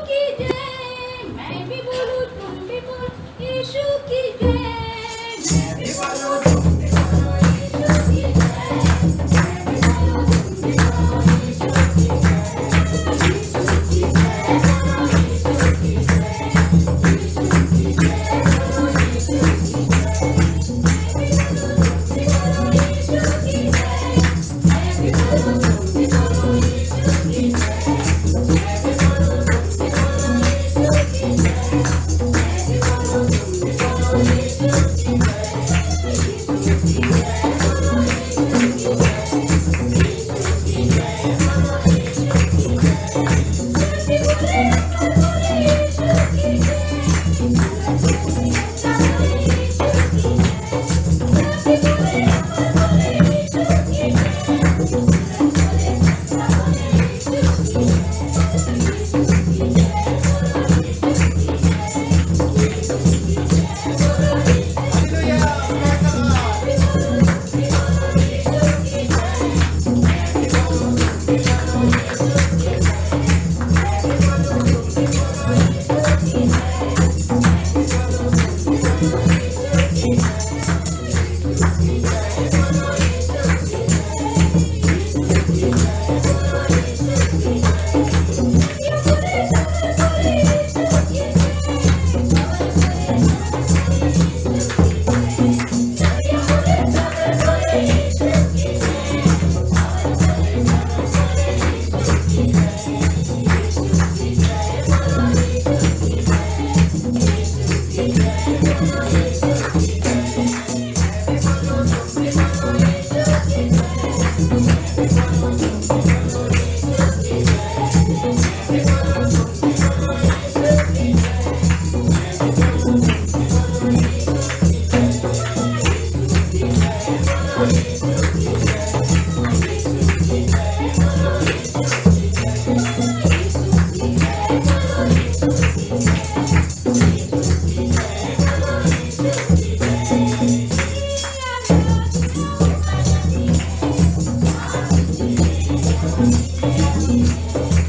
की जय। मैं भी बोलूं तुम भी बोलो यीशु की जय। मैं भी बोलूं तुम भी बोलो यीशु की जय। मैं भी बोलूं तुम भी बोलो यीशु की जय। यीशु की जय बोलो यीशु की जय। यीशु की जय बोलो यीशु की जय। मैं भी बोलूं तुम भी बोलो यीशु की जय। मैं भी बोलूं तुम भी बोलो यीशु की जय। मैं भी बोलूं तुम भी बोलो यीशु की जय। मैं भी बोलूं तुम भी बोलो यीशु की जय। यीशु की जय बोलो यीशु की जय। यीशु की जय बोलो यीशु की जय। तुलसी बोले अमर बोले यीशु की जय। तुलसी बोले अमर बोले यीशु की जय। तुलसी बोले अमर बोले यीशु की जय। तुलसी बोले अमर बोले यीशु की जय। यीशु की जय बोलो यीशु की जय। यीशु की जय बोलो यीशु की जय। मैं भी बोलूं तुम भी बोलो यीशु की जय। मैं भी बोलूं तुम भी बोलो यीशु की जय। मैं भी बोलूं तुम भी बोलो यीशु की जय। मैं भी बोलूं तुम भी बोलो यीशु की जय। यीशु की जय बोलो यीशु की जय। यीशु की जय बोलो यीशु की जय। या बोले अमर बोले यीशु की जय। अमर बोले अमर बोले यीशु की जय। या बोले अमर बोले यीशु की जय। अमर बोले अमर बोले यीशु की जय। यीशु की जय बोलो यीशु की जय। यीशु की जय बोलो यीशु की जय। मैं भी बोलूं तुम भी बोलो यीशु की जय। मैं भी बोलूं तुम भी बोलो यीशु की जय। मैं भी बोलूं तुम भी बोलो यीशु की जय। मैं भी बोलूं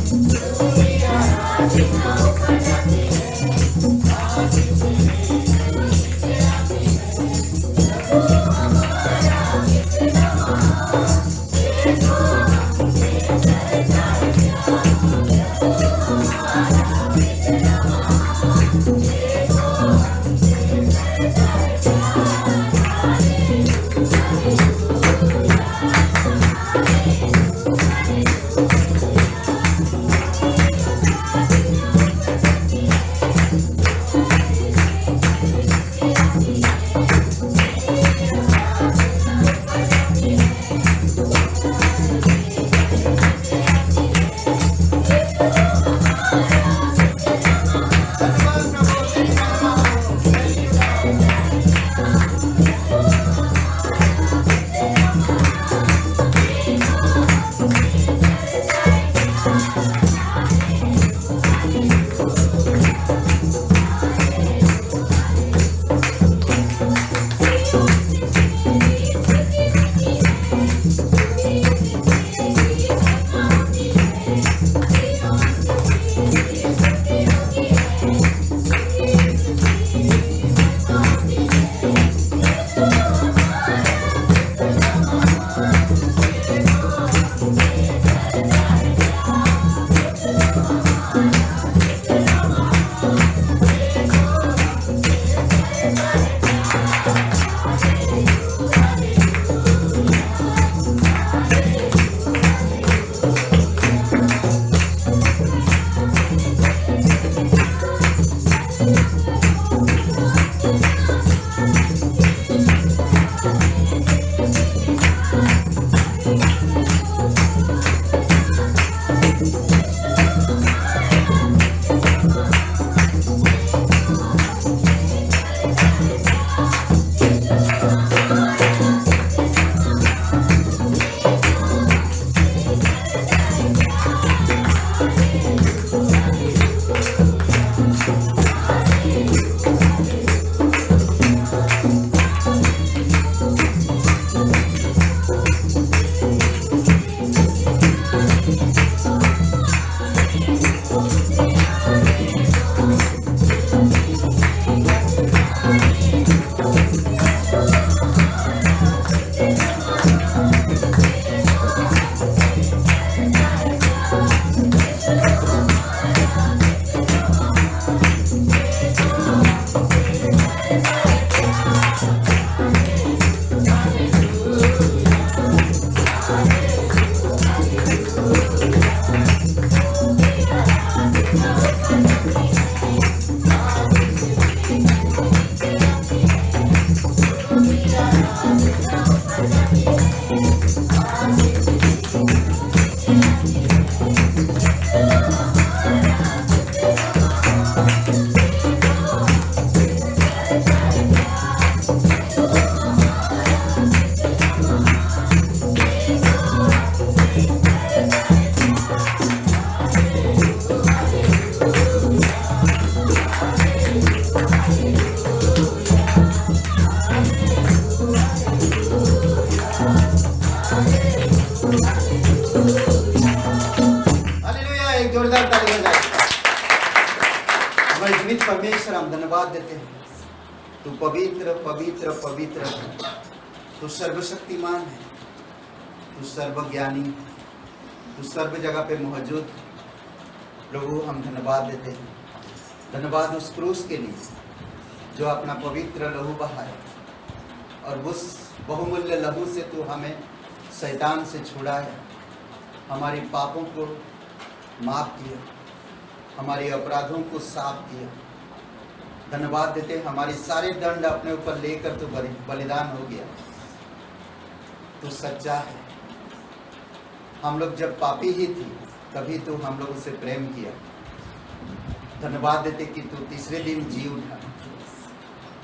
तुम भी बोलो यीशु की जय। यीशु की जय बोलो यीशु की जय। यीशु की जय बोलो यीशु की जय। यीशु की जय बोलो यीशु की जय। यीशु की जय बोलो यीशु की जय। हालेलुया, एक जोरदार ताली बजाएं। हमारे जीवित परमेश्वर, हम धन्यवाद देते हैं। तू पवित्र पवित्र पवित्र है, तू सर्वशक्तिमान है, तू सर्वज्ञानी, तू सर्व जगह पे मौजूद है। प्रभु, हम धन्यवाद देते हैं। धन्यवाद उस क्रूस के लिए जो अपना पवित्र लहू बहाया, और उस बहुमूल्य लहू से तू हमें शैतान से छुड़ाया, हमारे पापों को माफ किया, हमारे अपराधों को साफ किया। धन्यवाद देते, हमारे सारे दंड अपने ऊपर लेकर तू बलिदान हो गया। तू सच्चा है। हम लोग जब पापी ही थे तभी तू हम लोगों से प्रेम किया। धन्यवाद देते कि तू तीसरे दिन जी उठा।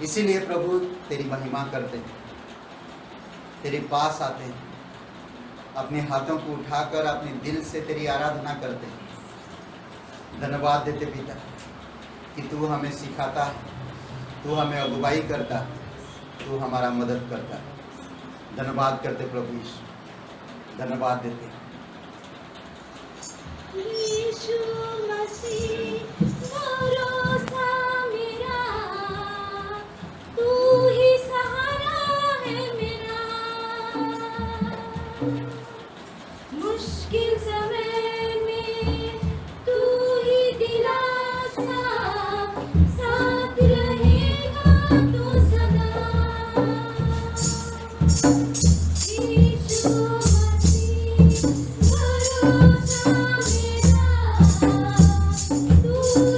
इसीलिए प्रभु तेरी महिमा करते हैं, तेरे पास आते हैं, अपने हाथों को उठाकर अपने दिल से तेरी आराधना करते हैं। धन्यवाद देते पिता कि तू हमें सिखाता है, तू हमें अगुवाई करता है, तू हमारा मदद करता है। धन्यवाद करते प्रभु यीशु, धन्यवाद देते। यीशु मसीह भरोसा मेरा, तू ही सहारा है मेरा। मुश्किल समय में तू ही दिलासा, साथ रहेगा तू सदा। यीशु मसीह भरोसा मेरा, तू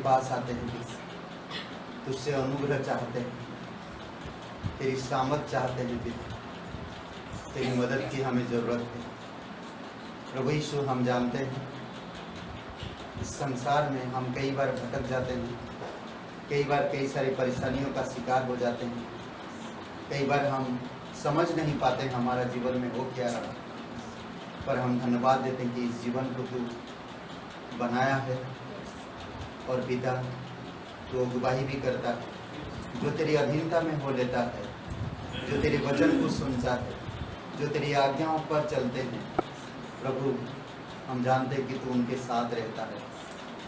पास आते हैं, तुझसे अनुग्रह चाहते हैं, तेरी सामर्थ चाहते हैं पिता, तेरी मदद की हमें ज़रूरत है। प्रभु यीशु, हम जानते हैं इस संसार में हम कई बार भटक जाते हैं, कई बार कई सारी परेशानियों का शिकार हो जाते हैं, कई बार हम समझ नहीं पाते हमारा जीवन में हो क्या रहा, पर हम धन्यवाद देते हैं कि इस जीवन को तू बनाया है और पिता तू अगुवाई भी करता है, जो तेरी अधीनता में हो लेता है, जो तेरे वचन को सुनता है, जो तेरी आज्ञाओं पर चलते हैं। प्रभु, हम जानते हैं कि तू उनके साथ रहता है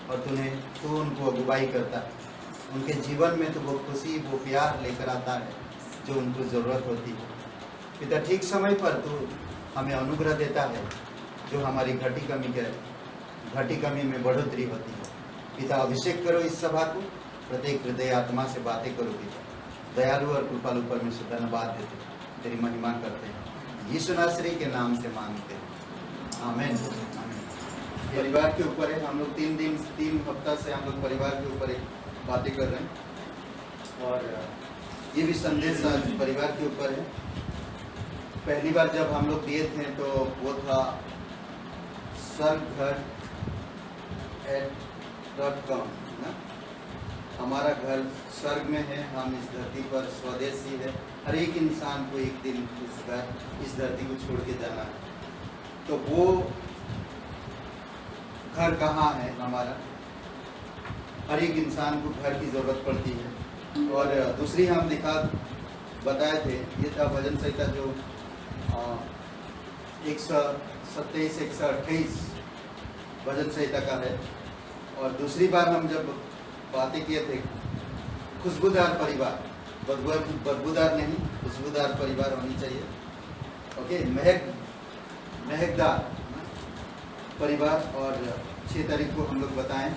और तू उनको अगुवाई करता है, उनके जीवन में तो वो खुशी वो प्यार लेकर आता है जो उनको ज़रूरत होती है। पिता, ठीक समय पर तू हमें अनुग्रह देता है जो हमारी घटी कमी में बढ़ोतरी होती है। पिता, अभिषेक करो इस सभा को, प्रत्येक हृदय आत्मा से बातें करो पिता। दयालु और कृपालु परमेश्वर, धन्यवाद देते, तेरी महिमा करते हैं, यीशु नासरी के नाम से मांगते हैं, आमेन। परिवार के ऊपर है, हम लोग 3 हफ्ता से हम लोग परिवार के ऊपर एक बातें कर रहे हैं और ये भी संदेश आज परिवार के ऊपर है। पहली बार जब हम लोग दिए थे तो वो था स्वर्गघर@com ना। हमारा घर स्वर्ग में है, हम इस धरती पर स्वदेशी है। हर एक इंसान को एक दिन इस धरती को छोड़ के जाना है। तो वो घर कहाँ है हमारा? हर एक इंसान को घर की ज़रूरत पड़ती है। और दूसरी हम बताए थे, ये था भजन संहिता जो 127 128 भजन संहिता का है। और दूसरी बार हम जब बातें किए थे खुशबूदार परिवार, बदबूदार नहीं, खुशबूदार परिवार होनी चाहिए। ओके, महकदार परिवार। और 6 तारीख को हम लोग बताएं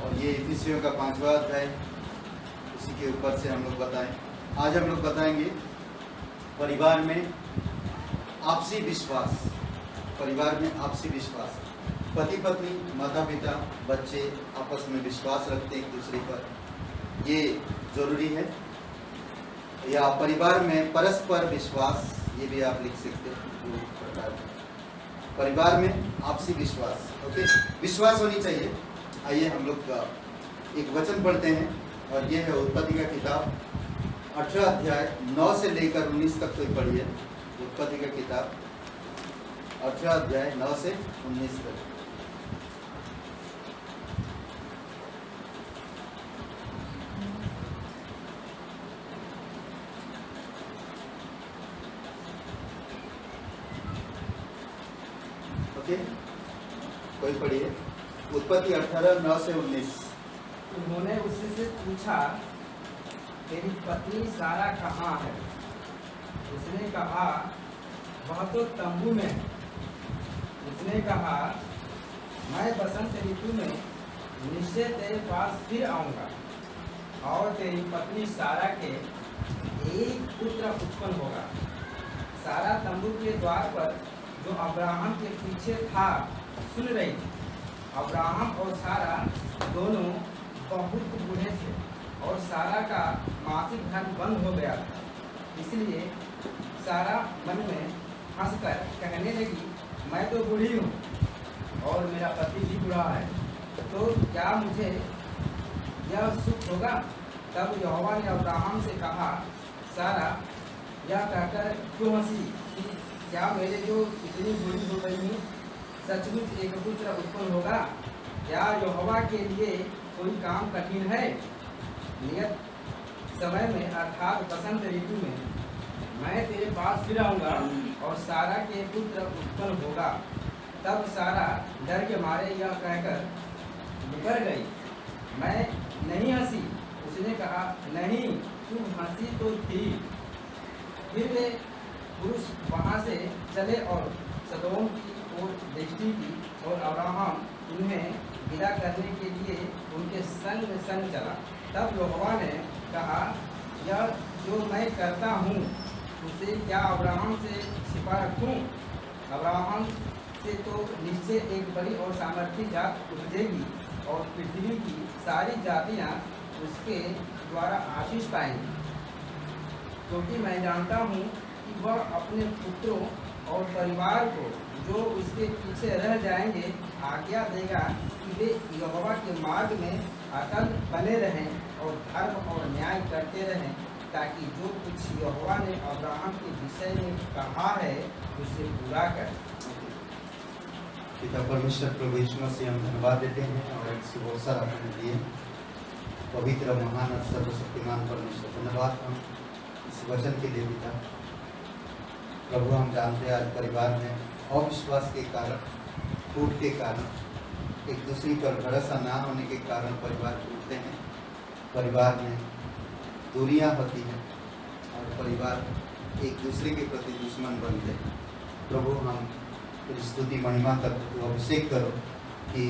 और ये इफिसियों का 5वां अध्याय, उसी के ऊपर से हम लोग बताएं। आज हम लोग बताएंगे परिवार में आपसी विश्वास। परिवार में आपसी विश्वास, पति पत्नी, माता पिता, बच्चे आपस में विश्वास रखते हैं एक दूसरे पर, ये जरूरी है। या परिवार में परस्पर विश्वास, ये भी आप लिख सकते हैं। परिवार में आपसी विश्वास, ओके, विश्वास होनी चाहिए। आइए हम लोग एक वचन पढ़ते हैं और ये है उत्पत्ति का किताब 18 अध्याय 9 से लेकर 19 तक तो पढ़िए। उत्पत्ति का किताब 18 अध्याय 9 से 19 तक। ओके, कोई पढ़िए। उत्पत्ति 18 9 से 19। उन्होंने उससे पूछा, तेरी पत्नी सारा कहाँ है? उसने कहा, वह तो तंबू में है। उसने कहा, मैं बसंत ऋतु में निश्चय तेरे पास फिर आऊँगा और तेरी पत्नी सारा के एक पुत्र उत्पन्न होगा। सारा तंबू के द्वार पर जो अब्राहम के पीछे था सुन रही थी। अब्राहम और सारा दोनों बहुत बूढ़े थे और सारा का मासिक धर्म बंद हो गया था। इसलिए सारा मन में हंसकर कहने लगी, मैं तो बूढ़ी हूँ और मेरा पति भी बूढ़ा है, तो क्या मुझे यह सुख होगा? तब यहोवा ने अब्राहम से कहा, सारा यह कहकर क्यों हंसी कि क्या मेरे जो इतनी बूढ़ी हो गई हूँ सचमुच एक पुत्र उत्पन्न होगा? क्या यहोवा के लिए कोई काम कठिन है? नियत समय में अर्थात बसंत ऋतु में मैं तेरे पास फिर आऊँगा और सारा के पुत्र उत्पन्न होगा। तब सारा डर के मारे यह कहकर बिखर गई, मैं नहीं हंसी। उसने कहा, नहीं, तू हंसी तो थी। फिर वे पुरुष वहाँ से चले और सदोम की ओर दृष्टि की और अब्राहम उन्हें विदा करने के लिए उनके संग चला। तब यहोवा ने कहा, यह जो मैं करता हूँ उसे क्या अब्राहम से छिपा रखूँ? अब्राहम से तो निश्चय एक बड़ी और सामर्थी जात उपजेगी और पृथ्वी की सारी जातियाँ उसके द्वारा आशीष पाएंगी। क्योंकि मैं जानता हूँ कि वह अपने पुत्रों और परिवार को जो उसके पीछे रह जाएंगे आज्ञा देगा कि वे यहोवा के मार्ग में अटल बने रहें और धर्म और न्याय करते रहें, ताकि जो कुछ यहोवा ने अब्राहम के विषय में कहा है उसे पूरा करें। पिता परमेश्वर प्रभु यीशु मसीह हम धन्यवाद देते हैं और एक शुभ अवसर आपने दिए। पवित्र महान और सर्वशक्तिमान परमेश्वर, धन्यवाद हम इस वचन के लिए पिता। प्रभु हम जानते हैं आज परिवार में अविश्वास के कारण, टूट के कारण, एक दूसरे पर भरोसा ना होने के कारण परिवार टूटते हैं। परिवार में दूरियां होती हैं और परिवार एक दूसरे के प्रति दुश्मन बनते हैं। प्रभु हम तेरी स्तुति महिमा कर, तू अभिषेक करो कि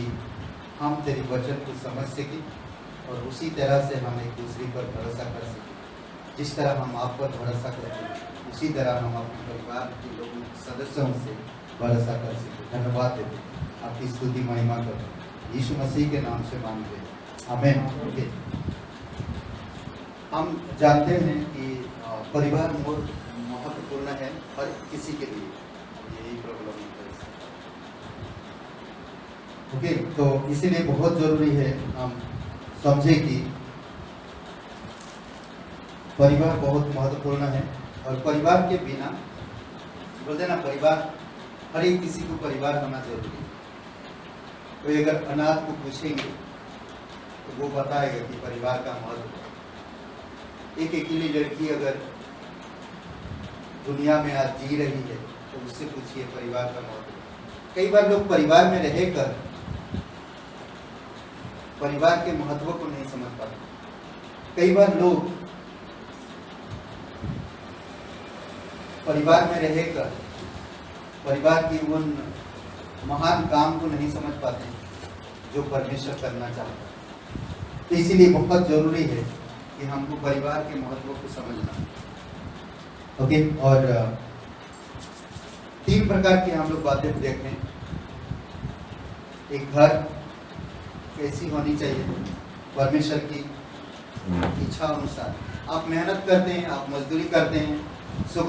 हम तेरी वचन को समझ सकें और उसी तरह से हम एक दूसरे पर भरोसा कर सकें। जिस तरह हम आप पर भरोसा करते हैं उसी तरह हम अपने परिवार के लोगों सदस्यों से भरोसा कर सके। धन्यवाद देते, आपकी स्तुति महिमा करते, यीशु मसीह के नाम से मांगते हैं, आमीन। ओके, हम जानते हैं कि परिवार बहुत महत्वपूर्ण है हर किसी के लिए, यही प्रॉब्लम है। ओके, तो इसीलिए बहुत जरूरी है हम समझे कि परिवार बहुत महत्वपूर्ण है, और परिवार के बिना, बोलते ना, परिवार हर एक किसी को परिवार होना जरूरी है। कोई अगर अनाथ को पूछेंगे तो वो बताएगा कि परिवार का महत्व। एक अकेली लड़की अगर दुनिया में आज जी रही है तो उससे पूछिए परिवार का महत्व। कई बार लोग परिवार में रहकर परिवार के महत्व को नहीं समझ पाते। कई बार लोग परिवार में रहकर परिवार की उन महान काम को नहीं समझ पाते जो परमेश्वर करना चाहता है। तो इसीलिए बहुत जरूरी है कि हमको परिवार के महत्व को समझना। ओके, और 3 प्रकार की हम लोग बातें देखते हैं। एक घर कैसी होनी चाहिए परमेश्वर की इच्छा अनुसार। आप मेहनत करते हैं, आप मजदूरी करते हैं, सुख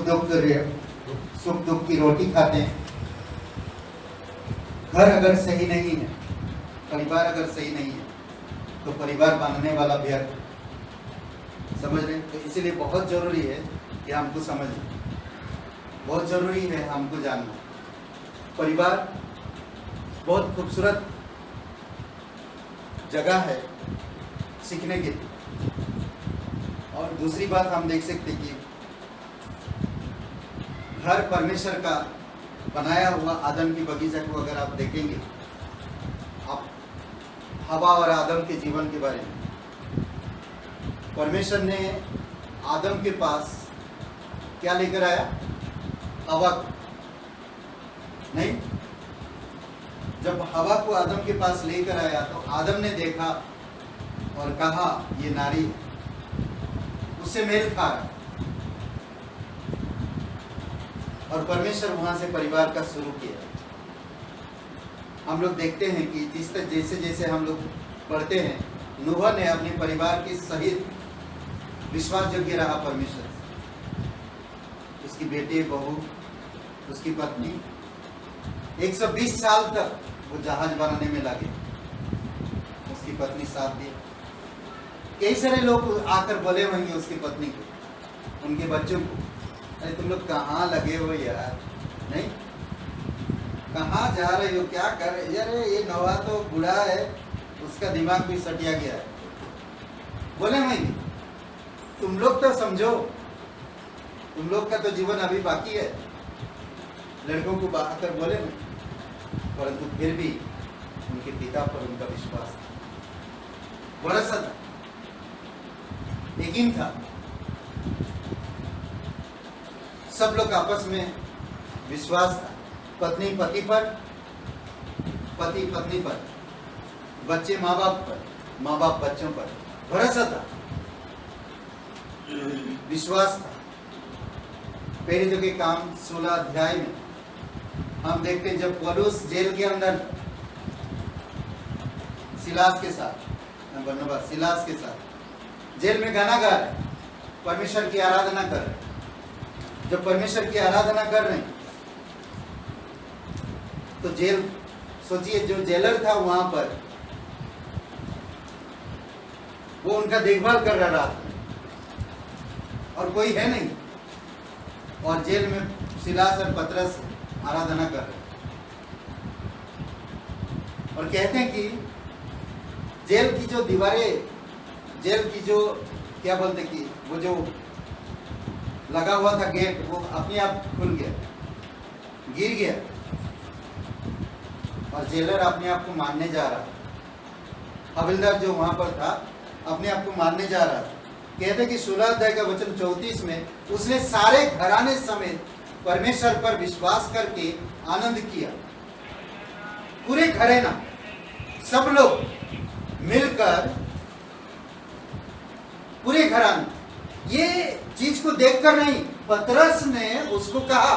दुख की रोटी खाते हैं। घर अगर सही नहीं है, परिवार अगर सही नहीं है, तो परिवार बांधने वाला व्यर्थ। समझ रहे हैं? तो इसीलिए बहुत जरूरी है कि हमको समझना, बहुत जरूरी है हमको जानना। परिवार बहुत खूबसूरत जगह है सीखने के लिए। और दूसरी बात हम देख सकते कि घर परमेश्वर का बनाया हुआ आदम की बगीचा को अगर आप देखेंगे, आप हवा और आदम के जीवन के बारे में, परमेश्वर ने आदम के पास क्या लेकर आया? हवा नहीं। जब हवा को आदम के पास लेकर आया तो आदम ने देखा और कहा ये नारी उससे मेल खा रहा। और परमेश्वर वहां से परिवार का शुरू किया। हम लोग देखते हैं कि जैसे जैसे हम लोग पढ़ते हैं, नूह ने अपने परिवार के सहित विश्वास योग्य रहा परमेश्वर। उसकी बेटे, बहू, उसकी पत्नी 120 साल तक वो जहाज बनाने में लगे। उसकी पत्नी साथ दी। कई सारे लोग आकर बोले होंगे उसकी पत्नी को, उनके बच्चों को, अरे तुम लोग कहाँ लगे हो यार, नहीं, कहाँ जा रहे हो, क्या कर रहे? यार ये नवा तो बूढ़ा है, उसका दिमाग भी सटिया गया है। बोले होंगे तुम लोग तो समझो, तुम लोग का तो जीवन अभी बाकी है। लड़कों को आकर बोले नहीं, परंतु फिर भी उनके पिता पर उनका विश्वास था, भरोसा था, यकीन था। सब लोग आपस में विश्वास था। पत्नी पति पर, पति पत्नी पर, बच्चे माँ बाप पर, माँ बाप बच्चों पर, भरोसा था, विश्वास था। प्रेरितों के काम 16 अध्याय में हम देखते हैं जब पौलुस जेल के अंदर सिलास के साथ, बरनबास सिलास के साथ जेल में गाना गा रहे, परमेश्वर की आराधना कर रहे। जब परमेश्वर की आराधना कर रहे हैं तो जेल, सोचिए जो जेलर था वहां पर, वो उनका देखभाल कर रहा रात में, और कोई है नहीं, और जेल में सिलास और पतरस आराधना कर रहे। और कहते हैं कि जेल की जो दीवारें, जेल की जो क्या बोलते कि वो जो लगा हुआ था गेट, वो अपने आप खुल गया, गिर गया, और जेलर अपने आप को मारने जा रहा। हवलदार जो वहां पर था अपने आप को मारने जा रहा था। कहते कि 16 अध्याय का वचन 34 में उसने सारे घराने समेत परमेश्वर पर विश्वास करके आनंद किया। पूरे घराना, सब लोग मिलकर, पूरे घराने, ये चीज को देखकर नहीं, पतरस ने उसको कहा,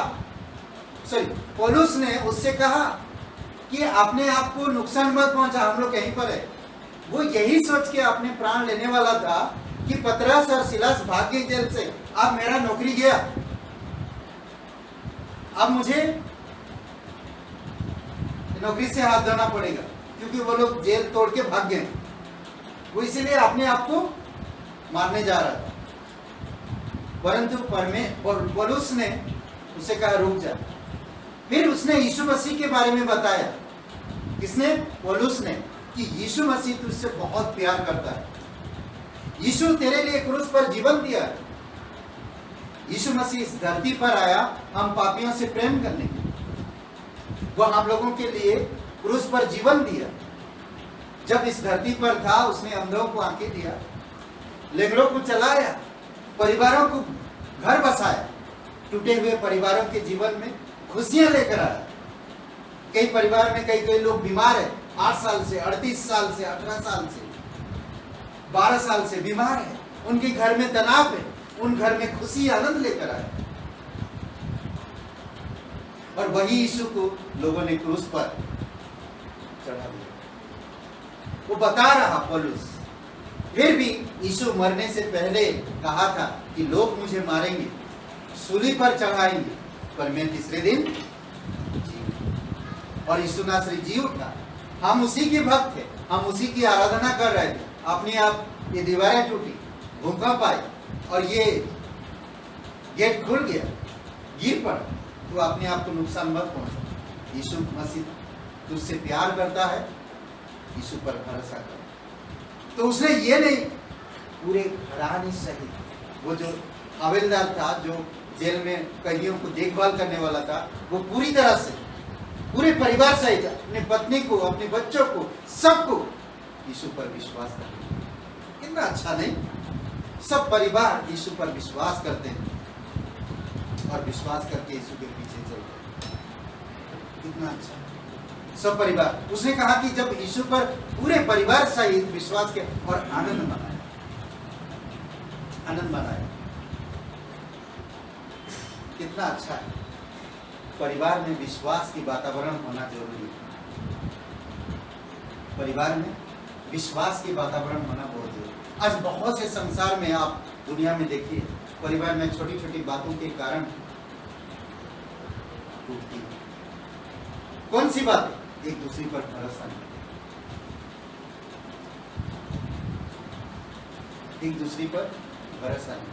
सॉरी पौलुस ने उससे कहा कि अपने आप को नुकसान मत पहुंचा, हम लोग यहीं पर है। वो यही सोच के अपने प्राण लेने वाला था कि पतरस और सिलास भाग गए जेल से, अब मेरा नौकरी गया, अब मुझे नौकरी से हाथ धोना पड़ेगा, क्योंकि वो लोग जेल तोड़ के भाग गए। वो इसीलिए अपने आप को मारने जा रहा था। परंतु पौलुस ने उसे कहा रुक जा। फिर उसने यीशु मसीह के बारे में बताया। किसने? पौलुस ने, कि यीशु मसीह तुझसे बहुत प्यार करता है। यीशु तेरे लिए क्रूस पर जीवन दिया है। यीशु मसीह इस धरती पर आया हम पापियों से प्रेम करने के लिए। वो हम लोगों के लिए क्रूस पर जीवन दिया। जब इस धरती पर था उसने अंधों को आंखें दिया, लेंगड़ों को चलाया, परिवारों को घर बसाया, टूटे हुए परिवारों के जीवन में खुशियां लेकर आया। कई परिवार में कई लोग बीमार है, 8 साल से, 38 साल से, 18 साल से, 12 साल से बीमार है, उनके घर में तनाव है, उन घर में खुशी आनंद लेकर आया। और वही यीशु को लोगों ने क्रूस पर चढ़ा दिया। वो बता रहा पौलुस, फिर भी यीशु मरने से पहले कहा था कि लोग मुझे मारेंगे, सूली पर चढ़ाएंगे, पर मैं तीसरे दिन जी। और यीशु नासरी जी उठा। हम उसी के भक्त थे, हम उसी की आराधना कर रहे थे। अपने आप ये दीवारें टूटी, भूकंप आई और ये गेट खुल गया, गिर पड़ा, तो अपने आप को नुकसान मत पहुंचा। यीशु मसीह तुझसे प्यार करता है, यीशु पर भरोसा कर। तो उसने ये नहीं, पूरे घराने सहित, वो जो हवलदार था, जो जेल में कैदियों को देखभाल करने वाला था, वो पूरी तरह से पूरे परिवार सहित अपने पत्नी को, अपने बच्चों को, सबको यीशु पर विश्वास करते हैं। कितना अच्छा नहीं? सब परिवार यीशु पर विश्वास करते हैं और विश्वास करके यीशु के पीछे चलते हैं। कितना अच्छा सब परिवार। उसने कहा कि जब यीशु पर पूरे परिवार सहित विश्वास किया और आनंद मनाया, आनंद मनाया। कितना अच्छा है। परिवार में विश्वास की वातावरण होना जरूरी है। परिवार में विश्वास की वातावरण होना बहुत जरूरी है। आज बहुत से संसार में आप दुनिया में देखिए, परिवार में छोटी छोटी बातों के कारण टूटती है। कौन सी बात? एक दूसरे पर भरोसा नहीं, एक दूसरे पर भरोसा नहीं।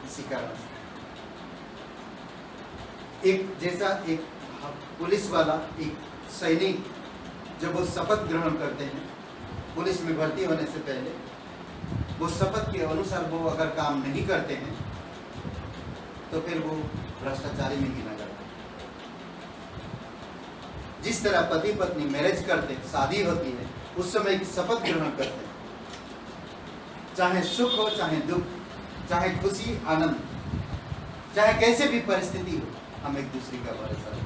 इसी कारण से एक पुलिस वाला, एक सैनिक, जब वो शपथ ग्रहण करते हैं पुलिस में भर्ती होने से पहले, वो शपथ के अनुसार वो अगर काम नहीं करते हैं तो फिर वो भ्रष्टाचारी में गिना जाता है। जिस तरह पति पत्नी मैरिज करते, शादी होती है, उस समय एक शपथ ग्रहण करते हैं, चाहे सुख हो चाहे दुख, चाहे खुशी आनंद, चाहे कैसे भी परिस्थिति हो, हम एक दूसरे का भरोसा रखें।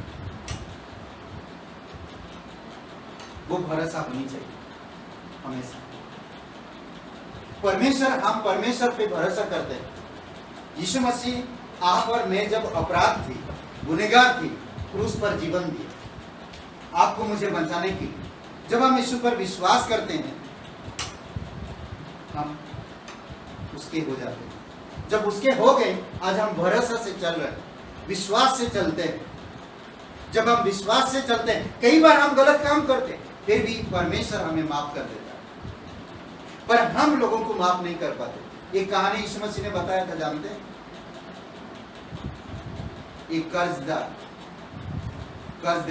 वो भरोसा होनी चाहिए हमेशा। परमेश्वर, हम परमेश्वर पे भरोसा करते हैं। यीशु मसीह आप और मैं जब अपराध थी, गुनहगार थी, क्रूस पर जीवन दिए आपको मुझे बचाने के लिए। जब हम यीशु पर विश्वास करते हैं हम उसके हो जाते हैं। जब उसके हो गए, आज हम भरोसा से चल रहे हैं, विश्वास से चलते हैं। जब हम विश्वास से चलते हैं, कई बार हम गलत काम करते हैं, फिर भी परमेश्वर हमें माफ कर देता है, पर हम लोगों को माफ नहीं कर पाते। एक कहानी यीशु मसीह ने बताया था, जानते हैं? एक कर्जदार कर्ज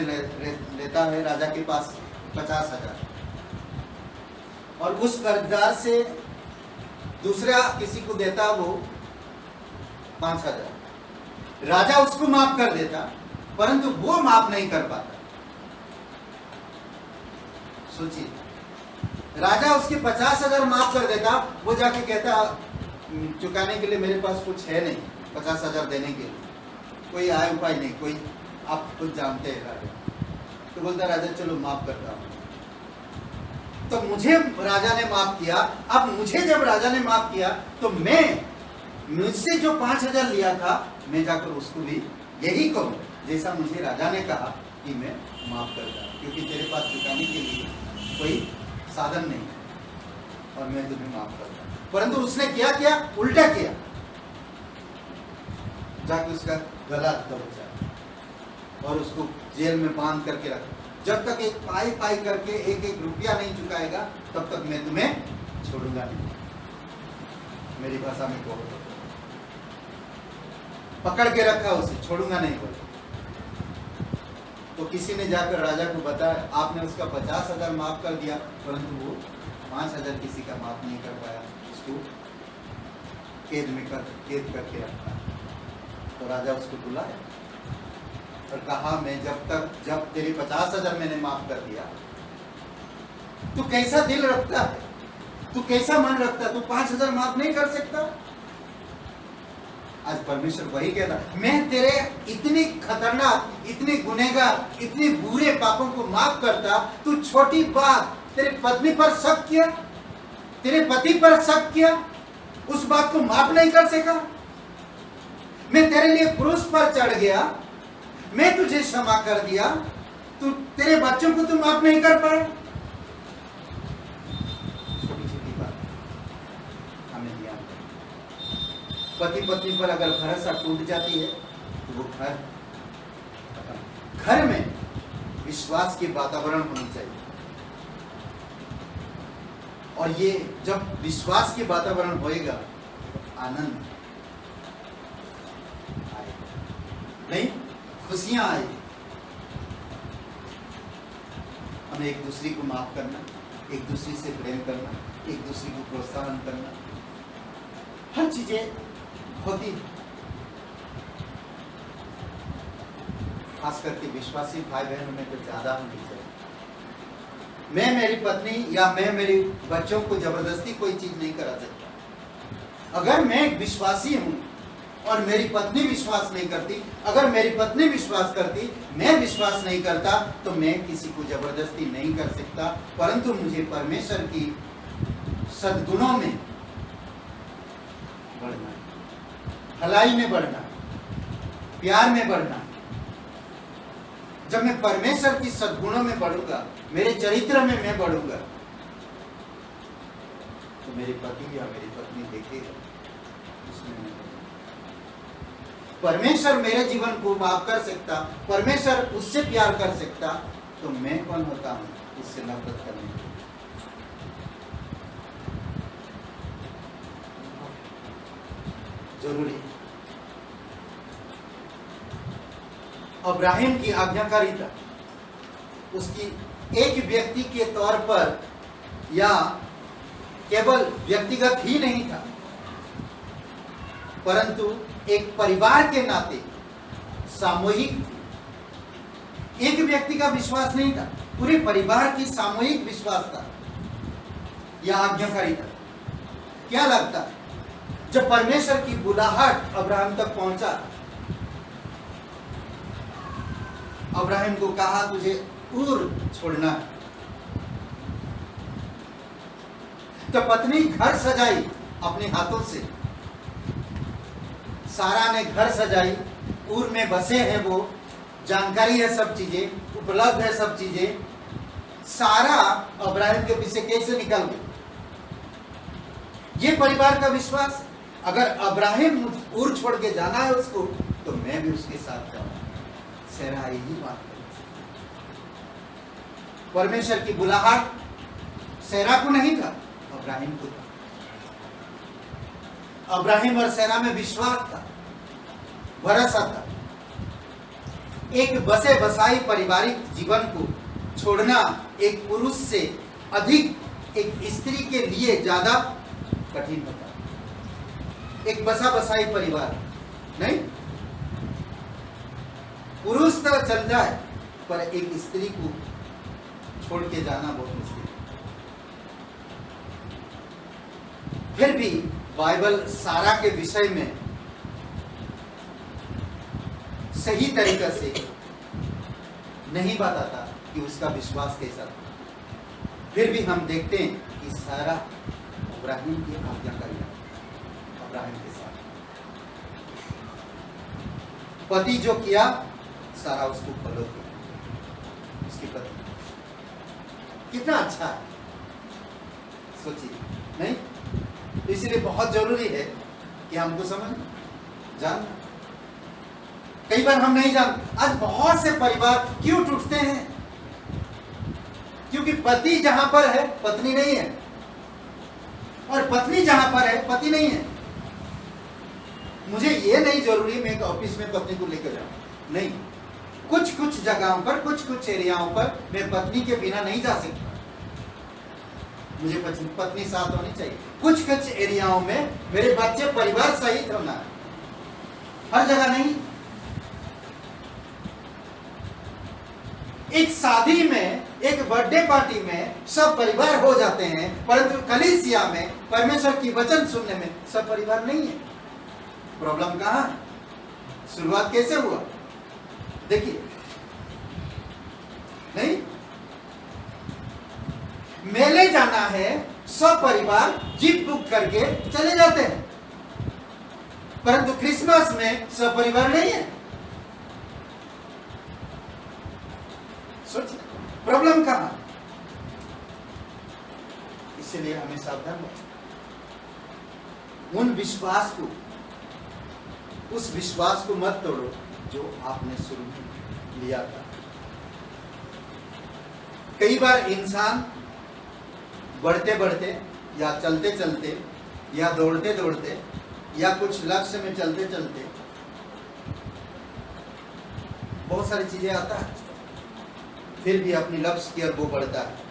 लेता है राजा के पास 50,000, और उस कर्जदार से दूसरा किसी को देता वो 5,000। राजा उसको माफ कर देता, परंतु वो माफ नहीं कर पाता। सोचिए, राजा उसके 50,000 माफ कर देता, वो जाके कहता चुकाने के लिए मेरे पास कुछ है नहीं, 50,000 देने के लिए कोई आय उपाय नहीं, कोई आप कुछ जानते हैं राजा। तो बोलता राजा चलो माफ करता हूं। तो मुझे राजा ने माफ किया, अब मुझे जब राजा ने माफ किया तो मैं मुझसे जो 5,000 लिया था मैं जाकर उसको भी यही कहूँ जैसा मुझे राजा ने कहा कि मैं माफ कर दूँ, क्योंकि तेरे पास चुकाने के लिए कोई साधन नहीं है और मैं तुम्हें माफ कर दूँ। परंतु उसने क्या उल्टा किया, जाके उसका गला दबोचा और उसको जेल में बांध करके रखा। जब तक एक पाई करके एक रुपया नहीं चुकाएगा तब तक मैं तुम्हें छोड़ूंगा नहीं। मेरी भाषा में कहो पकड़ के रखा उसे, छोड़ूंगा नहीं बोले। तो किसी ने जाकर राजा को बताया, आपने उसका 50,000 माफ कर दिया, परंतु वो 5,000 किसी का माफ नहीं कर पाया, उसको कैद करके रखा। तो राजा उसको बुलाया और कहा, मैं जब तेरे 50,000 मैंने माफ कर दिया, तू कैसा दिल रखता है, तू कैसा मन रखता है, तू 5,000 माफ नहीं कर सकता? आज परमेश्वर वही कहता, मैं तेरे इतनी खतरनाक, इतने गुनहगार, इतने बुरे पापों को माफ करता, तू छोटी बात, तेरे पत्नी पर शक किया, तेरे पति पर शक किया, उस बात को माफ नहीं कर सका? मैं तेरे लिए क्रूस पर चढ़ गया, मैं तुझे क्षमा कर दिया, तू तेरे बच्चों को तू माफ नहीं कर पाया? छोटी छोटी बात हमें ध्यान रखना। पति पत्नी पर अगर भरोसा टूट जाती है तो वो घर में विश्वास के वातावरण होनी चाहिए। और ये जब विश्वास के वातावरण होएगा तो आनंद नहीं, खुशियां आई। हमें एक दूसरे को माफ करना, एक दूसरे से प्रेम करना, एक दूसरे को प्रोत्साहन करना, हर चीजें होती है। खास करके विश्वासी भाई बहनों में तो ज्यादा होनी चाहिए। मैं मेरी पत्नी या मैं मेरे बच्चों को जबरदस्ती कोई चीज नहीं करा सकता। अगर मैं विश्वासी हूं और मेरी पत्नी विश्वास नहीं करती, अगर मेरी पत्नी विश्वास करती, मैं विश्वास नहीं करता, तो मैं किसी को जबरदस्ती नहीं कर सकता। परंतु मुझे परमेश्वर की सद्गुणों में बढ़ना, भलाई में बढ़ना, प्यार में बढ़ना। जब मैं परमेश्वर की सद्गुणों में बढ़ूंगा, मेरे चरित्र में मैं बढ़ूंगा, तो मेरे पति या मेरी पत्नी देखेगा उसमें परमेश्वर मेरे जीवन को माफ कर सकता, परमेश्वर उससे प्यार कर सकता, तो मैं कौन होता हूं उससे नफरत करने के लिए? जरूरी अब्राहिम की आज्ञाकारिता उसकी एक व्यक्ति के तौर पर या केवल व्यक्तिगत ही नहीं था, परंतु एक परिवार के नाते सामूहिक थी। एक व्यक्ति का विश्वास नहीं था, पूरे परिवार की सामूहिक विश्वास था यह आज्ञाकारिता। क्या लगता है जब परमेश्वर की बुलाहट अब्राहम तक पहुंचा, अब्राहम को कहा तुझे ऊर छोड़ना है, तो पत्नी घर सजाई अपने हाथों से, सारा ने घर सजाई, ऊर में बसे हैं वो, जानकारी है, सब चीजें उपलब्ध है, सब चीजें। सारा अब्राहम के पीछे कैसे निकल गई? ये परिवार का विश्वास। अगर अब्राहम ऊर छोड़ के जाना है उसको, तो मैं भी उसके साथ जाऊंगा। सेरा यही बात है। परमेश्वर की बुलाहट सेरा को नहीं था, अब्राहिम को था। अब्राहिम और सेरा में विश्वास था, भरोसा था। एक बसे बसाई पारिवारिक जीवन को छोड़ना एक पुरुष से अधिक एक स्त्री के लिए ज्यादा कठिन होता है। एक बसा बसाई परिवार नहीं, पुरुष तो चल जाए, पर एक स्त्री को छोड़ के जाना बहुत मुश्किल। फिर भी बाइबल सारा के विषय में सही तरीका से नहीं बताता कि उसका विश्वास कैसा था। फिर भी हम देखते हैं कि सारा अब्राहिम की आज्ञाकारी अब्राहिम के साथ पति जो किया सारा उसको फॉलो किया, उसकी पत्नी। कितना अच्छा है, सोचिए, नहीं? तो इसलिए बहुत जरूरी है कि हमको समझ जान। कई बार हम नहीं जानते। आज बहुत से परिवार क्यों टूटते हैं? क्योंकि पति जहां पर है पत्नी नहीं है, और पत्नी जहां पर है पति नहीं है। मुझे ये नहीं जरूरी मैं ऑफिस में पत्नी को लेकर जाऊं, नहीं। कुछ कुछ जगहों पर, कुछ कुछ एरियाओं पर मैं पत्नी के बिना नहीं जा सकता, मुझे पत्नी साथ होनी चाहिए। कुछ कुछ एरियाओं में मेरे बच्चे परिवार सहित होना है, हर जगह नहीं। एक शादी में, एक बर्थडे पार्टी में सब परिवार हो जाते हैं, परंतु कलीसिया में परमेश्वर की वचन सुनने में सब परिवार नहीं है। प्रॉब्लम कहां? शुरुआत कैसे हुआ? देखिए, नहीं, मेले जाना है, सब परिवार जीप बुक करके चले जाते हैं, परंतु क्रिसमस में सब परिवार नहीं है। सोचिए, प्रॉब्लम कहां? इसलिए हमें सावधान हो। उन विश्वास को, उस विश्वास को मत तोड़ो जो आपने शुरू में लिया था। कई बार इंसान बढ़ते बढ़ते या चलते चलते या दौड़ते दौड़ते या कुछ लक्ष्य में चलते चलते बहुत सारी चीजें आता है, फिर भी अपनी लक्ष्य की ओर वो बढ़ता है।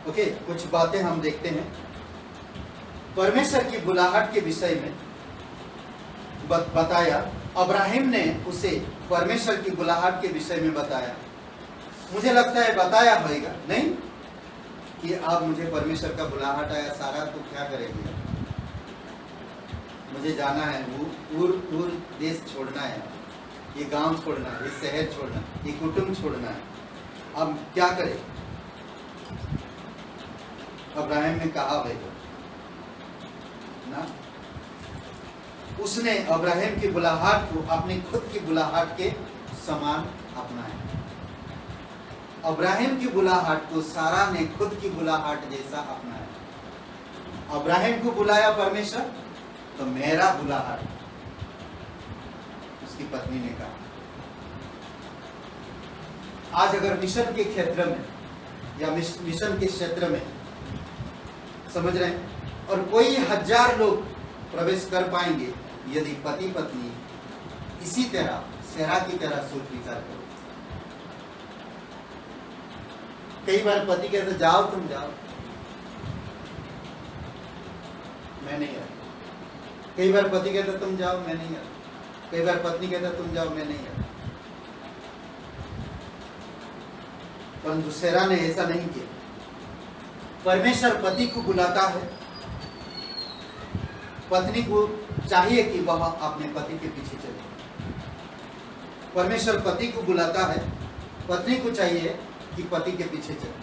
ओके, कुछ बातें हम देखते हैं। परमेश्वर की बुलाहट के विषय में बताया। अब्राहिम ने उसे परमेश्वर की बुलाहट के विषय में बताया। मुझे लगता है बताया होगा, नहीं कि अब मुझे परमेश्वर का बुलाहट आया, सारा तो क्या करेगी, मुझे जाना है, वो देश छोड़ना है, ये गांव छोड़ना है, ये शहर छोड़ना है, ये कुटुंब छोड़ना है, अब क्या करें? अब्राहिम ने कहा भाई ना, उसने अब्राहिम की बुलाहट को अपनी खुद की बुलाहट के समान अपनाया। अब्राहिम की बुलाहट को सारा ने खुद की बुलाहट जैसा अपनाया। अब्राहिम को बुलाया परमेश्वर, तो मेरा बुलाहट, उसकी पत्नी ने कहा। आज अगर मिशन के क्षेत्र में या मिशन के क्षेत्र में, समझ रहे हैं, और कोई 1000 लोग प्रवेश कर पाएंगे यदि पति पत्नी इसी तरह सेरा की तरह सोच विचार करो। कई बार पति कहते जाओ, तुम जाओ, मैं नहीं आता। कई बार पति कहता तुम जाओ, मैं नहीं आता। कई बार पत्नी कहता तुम जाओ, मैं नहीं आता। परंतु सेरा ने ऐसा नहीं किया। परमेश्वर पति को बुलाता है, पत्नी को चाहिए कि वह अपने पति के पीछे चले। परमेश्वर पति को बुलाता है, पत्नी को चाहिए कि पति के पीछे चले।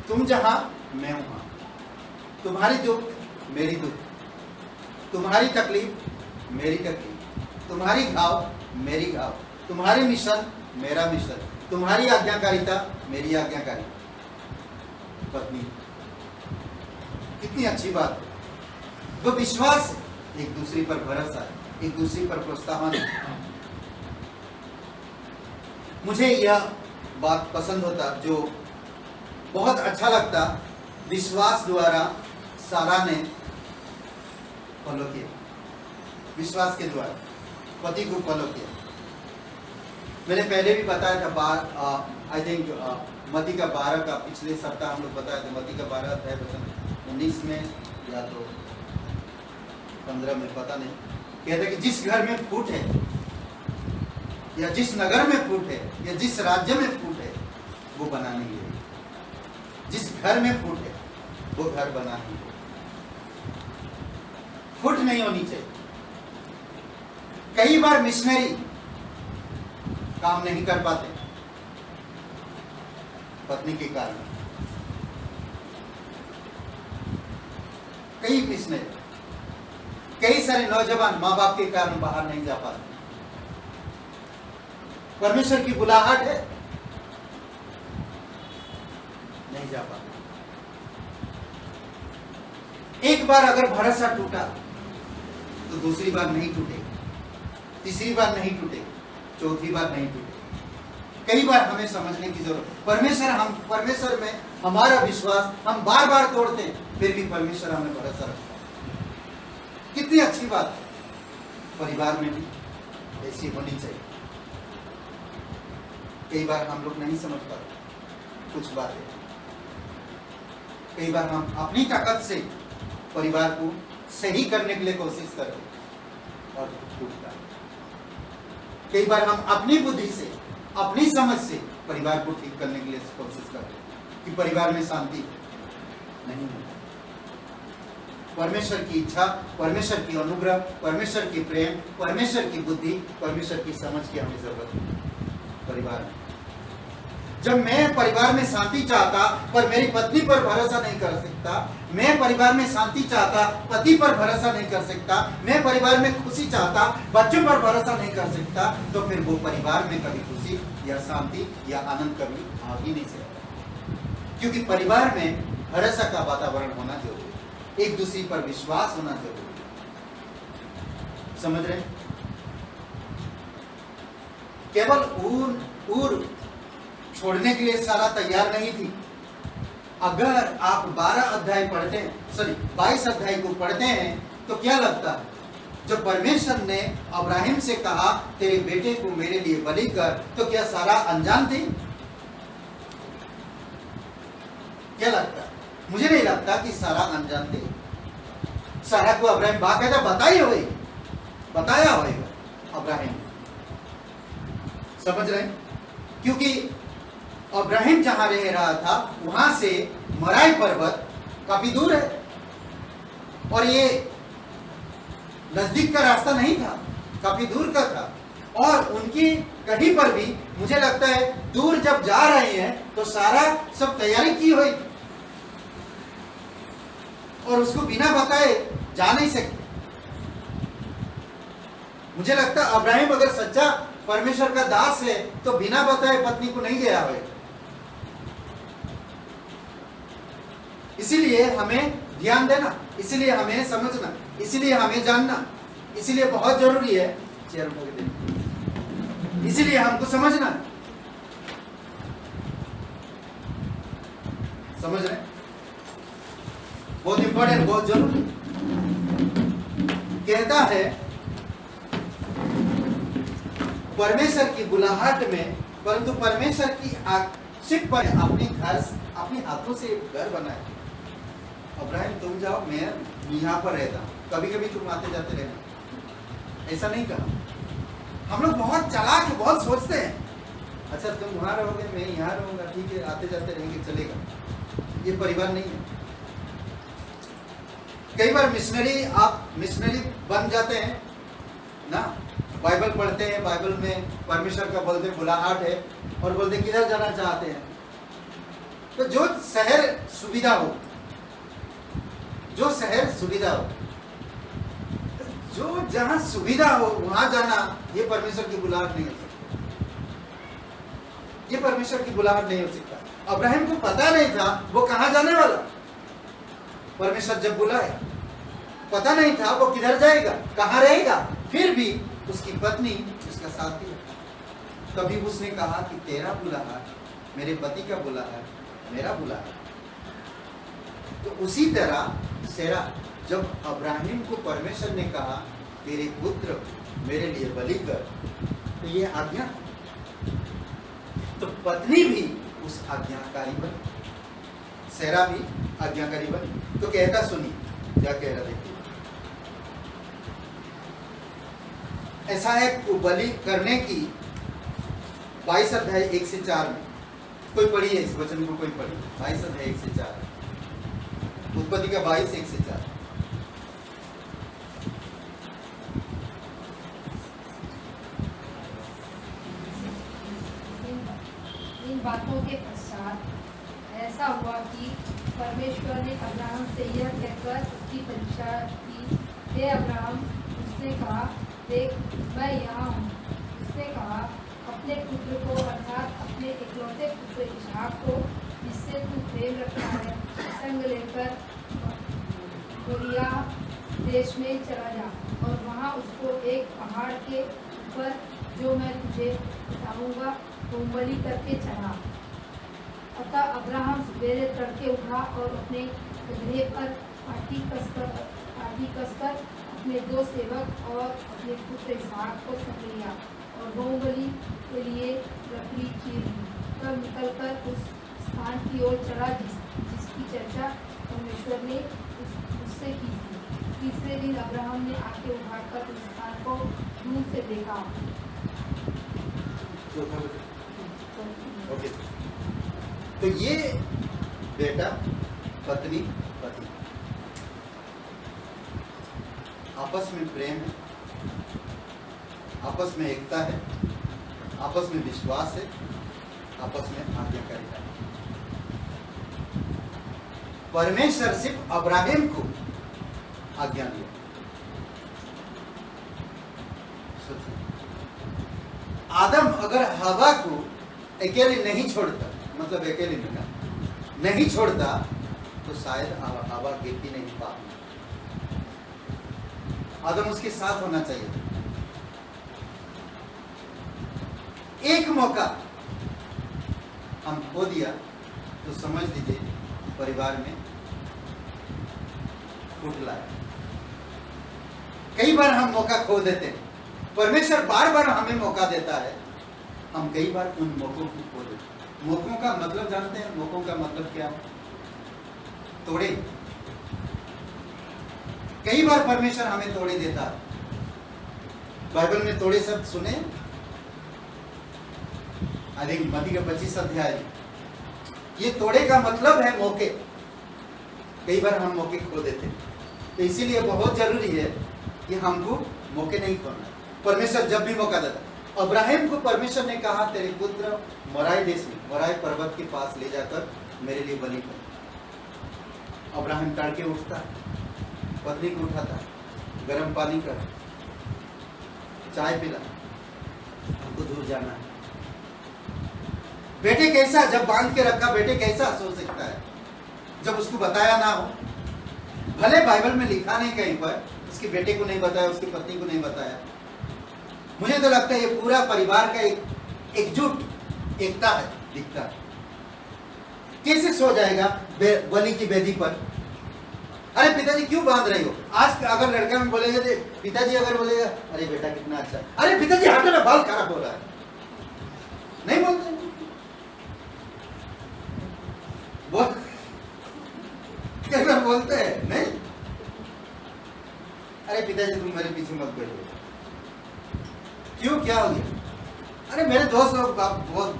तुम जहां, मैं वहां। तुम्हारी दुख मेरी दुख, तुम्हारी तकलीफ मेरी तकलीफ, तुम्हारी घाव मेरी घाव, तुम्हारी मिशन मेरा मिशन, तुम्हारी आज्ञाकारिता मेरी आज्ञाकारिता। पत्नी, कितनी अच्छी बात है। वो विश्वास, एक दूसरी पर भरोसा, एक दूसरी पर प्रोत्साहन। मुझे यह बात पसंद होता, जो बहुत अच्छा लगता, विश्वास द्वारा सारा ने फॉलो किया। विश्वास के द्वारा पति को फॉलो किया। मैंने पहले भी बताया था, आई थिंक मत्ती का 12 का, पिछले सप्ताह हम लोग बताया था, मत्ती का 12 अध्याय वचन 19 में या तो 15 में, पता नहीं, कहता है कि जिस घर में फूट है या जिस नगर में फूट है या जिस राज्य में फूट है वो बना नहीं है। जिस घर में फूट है वो घर बना नहीं है। फूट नहीं होनी चाहिए। कई बार मिशनरी काम नहीं कर पाते पत्नी के कारण। कई मिशनरी, कई सारे नौजवान माँ बाप के कारण बाहर नहीं जा पाते। परमेश्वर की बुलाहट है, नहीं जा पाते। एक बार अगर भरोसा टूटा तो दूसरी बार नहीं टूटेगा, तीसरी बार नहीं टूटेगा, चौथी बार नहीं टूटेगा। कई बार हमें समझने की जरूरत। परमेश्वर में हमारा विश्वास हम बार बार तोड़ते हैं, फिर भी परमेश्वर हमें भरोसा रखता है। कितनी अच्छी बात है। परिवार में भी ऐसी होनी चाहिए। कई बार हम लोग नहीं समझ पाते कुछ बातें। कई बार हम अपनी ताकत से परिवार को सही करने के लिए कोशिश करते और टूटता। कई बार हम अपनी बुद्धि से, अपनी समझ से परिवार को ठीक करने के लिए कोशिश करते कि परिवार में शांति नहीं होती। परमेश्वर की इच्छा, परमेश्वर की अनुग्रह, परमेश्वर की प्रेम, परमेश्वर की बुद्धि, परमेश्वर की समझ की हमें जरूरत है परिवार में। जब मैं परिवार में शांति चाहता पर मेरी पत्नी पर भरोसा नहीं कर सकता, मैं परिवार में शांति चाहता पति पर भरोसा नहीं कर सकता, मैं परिवार में खुशी चाहता बच्चों पर भरोसा नहीं कर सकता, तो फिर वो परिवार में कभी खुशी या शांति या आनंद कभी आ ही नहीं सकता। क्योंकि परिवार में भरोसा का वातावरण होना जरूरी है, एक दूसरे पर विश्वास होना जरूरी है। समझ रहे? केवल ऊर छोड़ने के लिए सारा तैयार नहीं थी। अगर आप 22 अध्याय को पढ़ते हैं तो क्या लगता है, जब परमेश्वर ने अब्राहिम से कहा तेरे बेटे को मेरे लिए बलि कर, तो क्या सारा अनजान थी? क्या लगता है? मुझे नहीं लगता कि सारा अनजान थी। सारा को अब्राहिम बाकायदा बताया होगा अब्राहिम। समझ रहे? क्योंकि अब्राहिम जहां रह रहा था वहां से मराई पर्वत काफी दूर है और ये नजदीक का रास्ता नहीं था, काफी दूर का था। और उनकी कहीं पर भी मुझे लगता है दूर जब जा रहे हैं तो सारा सब तैयारी की हुई और उसको बिना बताए जा नहीं सकते। मुझे लगता है अब्राहिम अगर सच्चा परमेश्वर का दास है तो बिना बताए पत्नी को नहीं गया है। इसीलिए हमें ध्यान देना, इसीलिए हमें समझना, इसीलिए हमें जानना, इसीलिए बहुत जरूरी है। चेयर को देना, इसीलिए हमको समझना। समझ रहे? बहुत इंपॉर्टेंट, बहुत जरूरी। कहता है परमेश्वर की बुलाहट में, परंतु परमेश्वर की आशिक पर अपने हाथों से एक घर बनाए। अब्राहिम तुम जाओ, मैं यहाँ पर रहता हूँ, कभी कभी तुम आते जाते रहना। ऐसा नहीं कहा। हम लोग बहुत चालाक, बहुत सोचते हैं, अच्छा तुम वहां रहोगे मैं यहाँ रहूंगा, ठीक है आते जाते रहेंगे चलेगा। ये परिवार नहीं है। कई बार मिशनरी बन जाते हैं ना, बाइबल पढ़ते हैं, बाइबल में परमेश्वर का बोलते बुलाहट है और बोलते किधर जाना चाहते हैं। तो जो शहर सुविधा हो, जो जहां सुविधा हो वहां जाना, ये परमेश्वर की बुलाहट नहीं हो सकती। ये परमेश्वर की बुलाहट नहीं हो सकता। अब्राहिम को पता नहीं था वो कहां जाने वाला। परमेश्वर जब बुलाए पता नहीं था वो किधर जाएगा, कहां रहेगा, फिर भी उसकी पत्नी उसका साथ दिया। तभी उसने कहा कि तेरा बुलाहट, मेरे पति का बुलाहट, मेरा बुलाहट। तो उसी तरह सेरा, जब अब्राहिम को परमेश्वर ने कहा तेरे पुत्र मेरे लिए बलि कर, तो ये आज्ञा, तो पत्नी भी उस आज्ञाकारी बनी, सेरा भी आज्ञाकारी बनी। तो कहता सुनी क्या कह रहा, देखिए ऐसा है बलि करने की 22 अध्याय 1 से 4 में। कोई पढ़िए इस वचन को, कोई पढ़िए 22 अध्याय 1 से 4, उत्पत्ति का 22 1 से 4। इन बातों के पश्चात ऐसा हुआ कि परमेश्वर ने अब्राहम से यह कहकर उसकी परीक्षा की। हे अब्राहम, उसने कहा, देख मैं यहाँ हूँ। उसने कहा, अपने पुत्र को अर्थात अपने इकलौते पुत्र इसहाक को, जिससे तू प्रेम रखता है, संग लेकर मोरिया देश में चला जा और वहाँ उसको एक पहाड़ के ऊपर, जो मैं तुझे बताऊंगा, होमबलि करके चढ़ा। अतः अब्राहम सवेरे तड़के उठा और अपने गदहे पर पाटी कसकर अपने 2 सेवक और अपने पुत्र इसहाक को संग लिया और होमबलि के लिए लकड़ी चीर ली। तब निकलकर उस स्थान की ओर चला जिसकी चर्चा परमेश्वर ने उससे की थी। तीसरे दिन अब्राहम ने आंखें उठाकर उस स्थान को दूर से देखा। ओके, तो ये बेटा, पत्नी, पति, आपस में प्रेम है, आपस में एकता है, आपस में विश्वास है, आपस में आज्ञाकारिता है। परमेश्वर सिर्फ अब्राहम को आज्ञा दिया। आदम अगर हवा को अकेले नहीं छोड़ता, मतलब अकेले नहीं छोड़ता, तो शायद हवा गिरती नहीं पाती। आदम उसके साथ होना चाहिए। एक मौका हम खो दिया तो समझ लीजिए परिवार में फूट लाया। कई बार हम मौका खो देते हैं। परमेश्वर बार बार हमें मौका देता है, हम कई बार उन मौकों को खो देते हैं। मौकों का मतलब जानते हैं? मौकों का मतलब क्या है? तोड़े। कई बार परमेश्वर हमें तोड़े देता है। बाइबल में तोड़े शब्द सुने? अधिक मत्ती का 25 अध्याय। ये तोड़े का मतलब है मौके। कई बार हम मौके खो देते हैं, तो इसीलिए बहुत जरूरी है कि हमको मौके नहीं खोना। परमेश्वर जब भी मौका देता, अब्राहम को परमेश्वर ने कहा, तेरे पुत्र मोराई देश में, मोराई पर्वत के पास ले जाकर मेरे लिए बलि कर। अब्राहम तड़के उठता, पत्नी को उठाता, गर्म पानी कर, चाय पिला, हमको दूर जाना है। बेटे कैसा, जब बांध के रखा, बेटे कैसा सोच सकता है जब उसको बताया ना हो? भले बाइबल में लिखा नहीं कहीं पर, उसके बेटे को नहीं बताया, उसकी पत्नी को नहीं बताया। मुझे तो लगता है ये पूरा परिवार का एकजुट एकता है, दिखता है। कैसे सो जाएगा बलि की वेदी पर? अरे पिताजी क्यों बांध रही हो? आज अगर लड़का में बोलेगा, पिताजी अगर बोलेगा, अरे बेटा कितना अच्छा, अरे पिताजी हटो ना, बाल खराब हो रहा है, नहीं बोलते? क्या बोलते हैं? नहीं। अरे पिताजी तुम मेरे पीछे मत बैठो। क्यों, क्या हो गया? अरे मेरे दोस्त लोग बहुत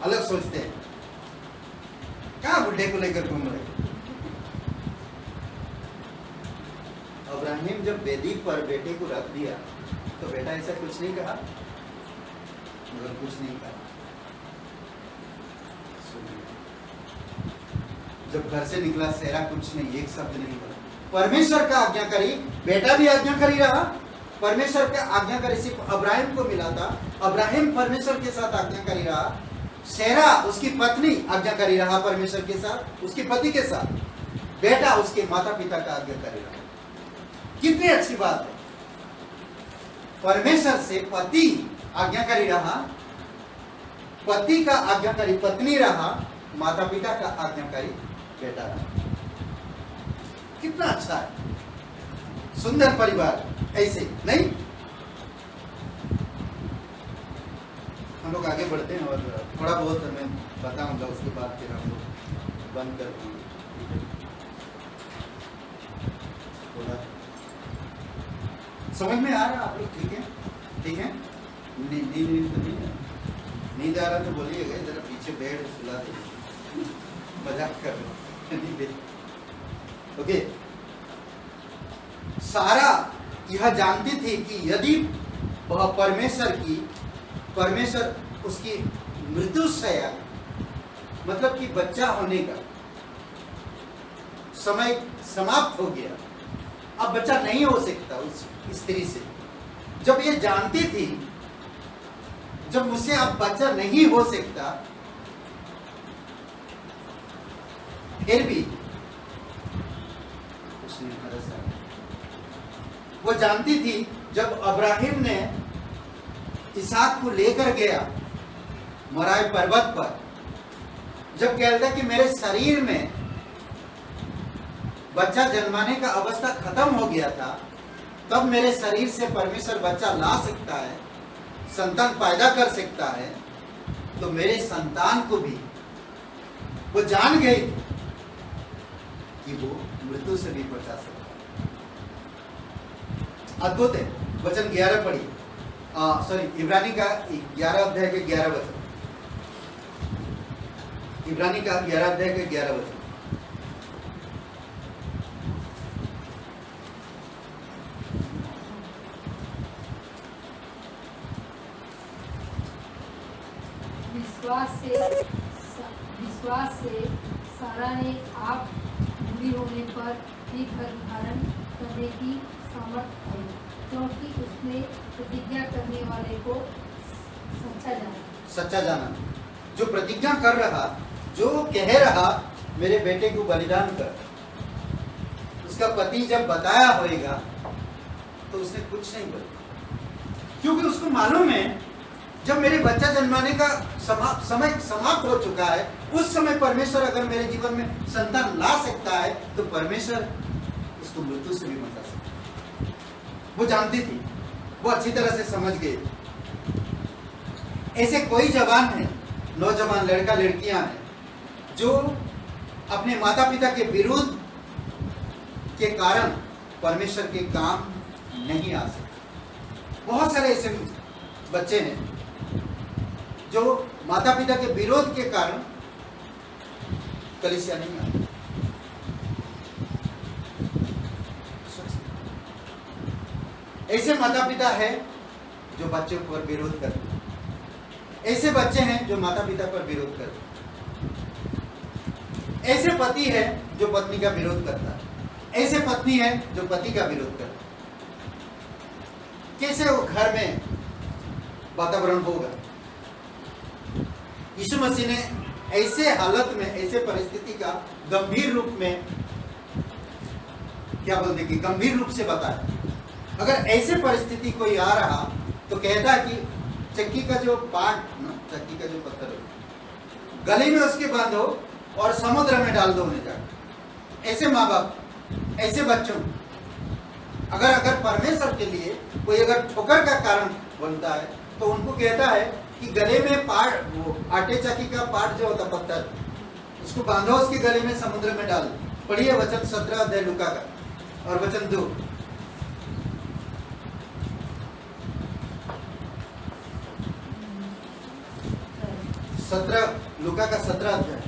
अलग सोचते हैं, कहाँ बुढ़े को लेकर घूम रहे। अब्राहम जब वेदी पर बेटे को रख दिया तो बेटा ऐसा कुछ नहीं कहा, मगर कुछ नहीं कहा। जब घर से निकला सेरा कुछ नहीं, एक शब्द नहीं बोला। परमेश्वर का आज्ञाकारी, बेटा भी आज्ञाकारी रहा। परमेश्वर का आज्ञाकारी सिर्फ अब्राहम को मिला था। अब्राहम परमेश्वर के साथ आज्ञाकारी रहा। सेरा उसकी पत्नी आज्ञाकारी रहा परमेश्वर के साथ, उसके पति के साथ। बेटा उसके माता पिता का आज्ञाकारी रहा। कितनी अच्छी बात है। परमेश्वर से पति आज्ञाकारी रहा, पति का आज्ञाकारी पत्नी रहा, माता पिता का आज्ञाकारी बेटा रहा। कितना अच्छा है, सुंदर परिवार। ऐसे नहीं, हम लोग आगे बढ़ते हैं और थोड़ा बहुत मैं बताऊंगा, उसके बाद फिर हम लोग बंद कर देंगे। थोड़ा समझ में आ रहा आप लोग? ठीक है, ठीक है। नींद तो नहीं है? नींद आ रहा तो बोलिएगा, जरा पीछे बैठ सुला दे, मजाक कर रहे। ओके। सारा यह जानती थी कि यदि वह परमेश्वर उसकी मृत्युशैया, मतलब कि बच्चा होने का समय समाप्त हो गया, अब बच्चा नहीं हो सकता उस स्त्री से। जब ये जानती थी, जब मुझसे अब बच्चा नहीं हो सकता, फिर भी उसने भरोसा किया। वो जानती थी जब अब्राहिम ने इसहाक को लेकर गया मोराय पर्वत पर, जब कहता कि मेरे शरीर में बच्चा जन्माने का अवस्था खत्म हो गया था, तब मेरे शरीर से परमेश्वर बच्चा ला सकता है, संतान पैदा कर सकता है, तो मेरे संतान को भी वो जान गई कि वो मृत्यु से भी बचा सकता है। अद्भुत है। वचन 11 पढ़िए, सॉरी इब्रानी का 11 अध्याय के 11 वचन, इब्रानी का 11 अध्याय के 11 वचन। विश्वास से सारा ने आप बुरी होने पर भी गर्भ धारण करने की सामर्थ पाई, क्योंकि उसने प्रतिज्ञा करने वाले को सच्चा जाना। जो प्रतिज्ञा कर रहा, जो कह रहा मेरे बेटे को बलिदान कर, उसका पति जब बताया होगा तो उसने कुछ नहीं बोला, क्योंकि उसको मालूम है जब मेरे बच्चा जन्माने का समय समाप्त हो चुका है, उस समय परमेश्वर अगर मेरे जीवन में संतान ला सकता है तो परमेश्वर उसको मृत्यु से भी बचा सकता है। वो जानती थी, वो अच्छी तरह से समझ गई। ऐसे कोई जवान है, नौजवान लड़का लड़कियां हैं जो अपने माता पिता के विरुद्ध के कारण परमेश्वर के काम नहीं आ सकते। बहुत सारे ऐसे बच्चे हैं जो माता पिता के विरोध के कारण कलीसिया नहीं आते। ऐसे माता पिता है जो बच्चों पर विरोध करते हैं, ऐसे बच्चे हैं जो माता पिता पर विरोध करते हैं, ऐसे पति है जो पत्नी का विरोध करता है, ऐसे पत्नी है जो पति का विरोध करता है। कैसे वो घर में वातावरण होगा? यीशु मसीह ने ऐसे हालत में, ऐसे परिस्थिति का गंभीर रूप में, क्या बोलते कि गंभीर रूप से बताया। अगर ऐसे परिस्थिति कोई आ रहा तो कहता कि चक्की का जो पार्ट, चक्की का जो पत्थर हो, गले में उसके बांधो और समुद्र में डाल दो उन्हें जाकर। ऐसे माँ बाप, ऐसे बच्चों, अगर परमेश्वर के लिए कोई अगर ठोकर का कारण बनता है तो उनको कहता है कि गले में पार्ट, वो आटे चक्की का पार्ट जो होता पत्थर, उसको बांधो उसके गले में, समुद्र में डाल दो। पढ़िए वचन 17 अध्याय लूका का और वचन 2। लूका का 17 अध्याय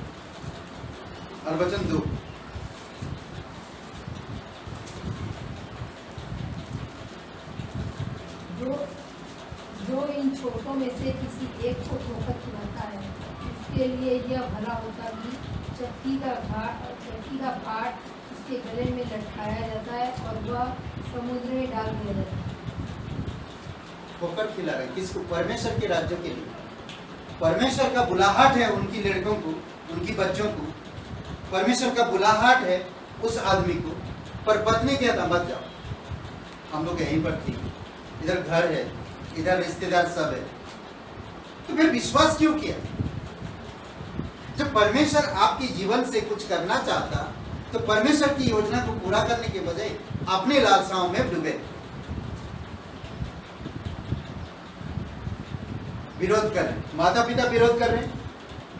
और वचन 2। जो इन छोटों में से किसी एक को ठोकर खिलाता है, उसके लिए यह भला होता कि चक्की का पाट उसके गले में लटकाया जाता है और वह समुद्र में डाल दिया जाता है। ठोकर खिला रहे किसको? परमेश्वर के राज्य के लिए। परमेश्वर का बुलाहट है उनकी लड़कों को, उनकी बच्चों को। परमेश्वर का बुलाहट है उस आदमी को। पर पत्नी कहता मत जाओ, हम लोग यहीं पर ठीक, इधर घर है, इधर रिश्तेदार सब है। तो फिर विश्वास क्यों किया? जब परमेश्वर आपके जीवन से कुछ करना चाहता तो परमेश्वर की योजना को पूरा करने के बजाय अपने लालसाओं में डूबे, विरोध कर रहे। माता पिता विरोध कर रहे हैं,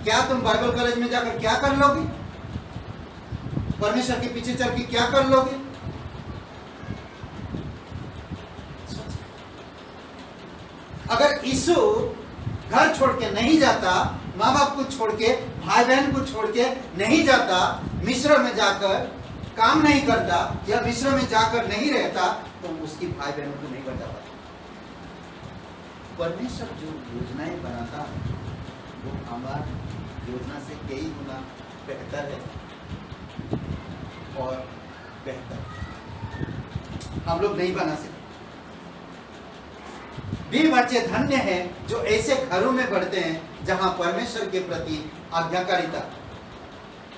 क्या तुम बाइबल कॉलेज में जाकर क्या कर लोगे? परमेश्वर के पीछे चल के क्या कर लोगे? अगर यीशु घर छोड़ के नहीं जाता, माँ बाप को छोड़ के, भाई बहन को छोड़ के नहीं जाता, मिस्र में जाकर काम नहीं करता या मिस्र में जाकर नहीं रहता, तो उसकी भाई बहनों को नहीं बचा पाता। परमेश्वर जो योजनाएं बनाता है वो हमारी योजना से कई गुना बेहतर है। और बेहतर हम लोग नहीं बना सकते। वे बच्चे धन्य हैं जो ऐसे घरों में बढ़ते हैं जहां परमेश्वर के प्रति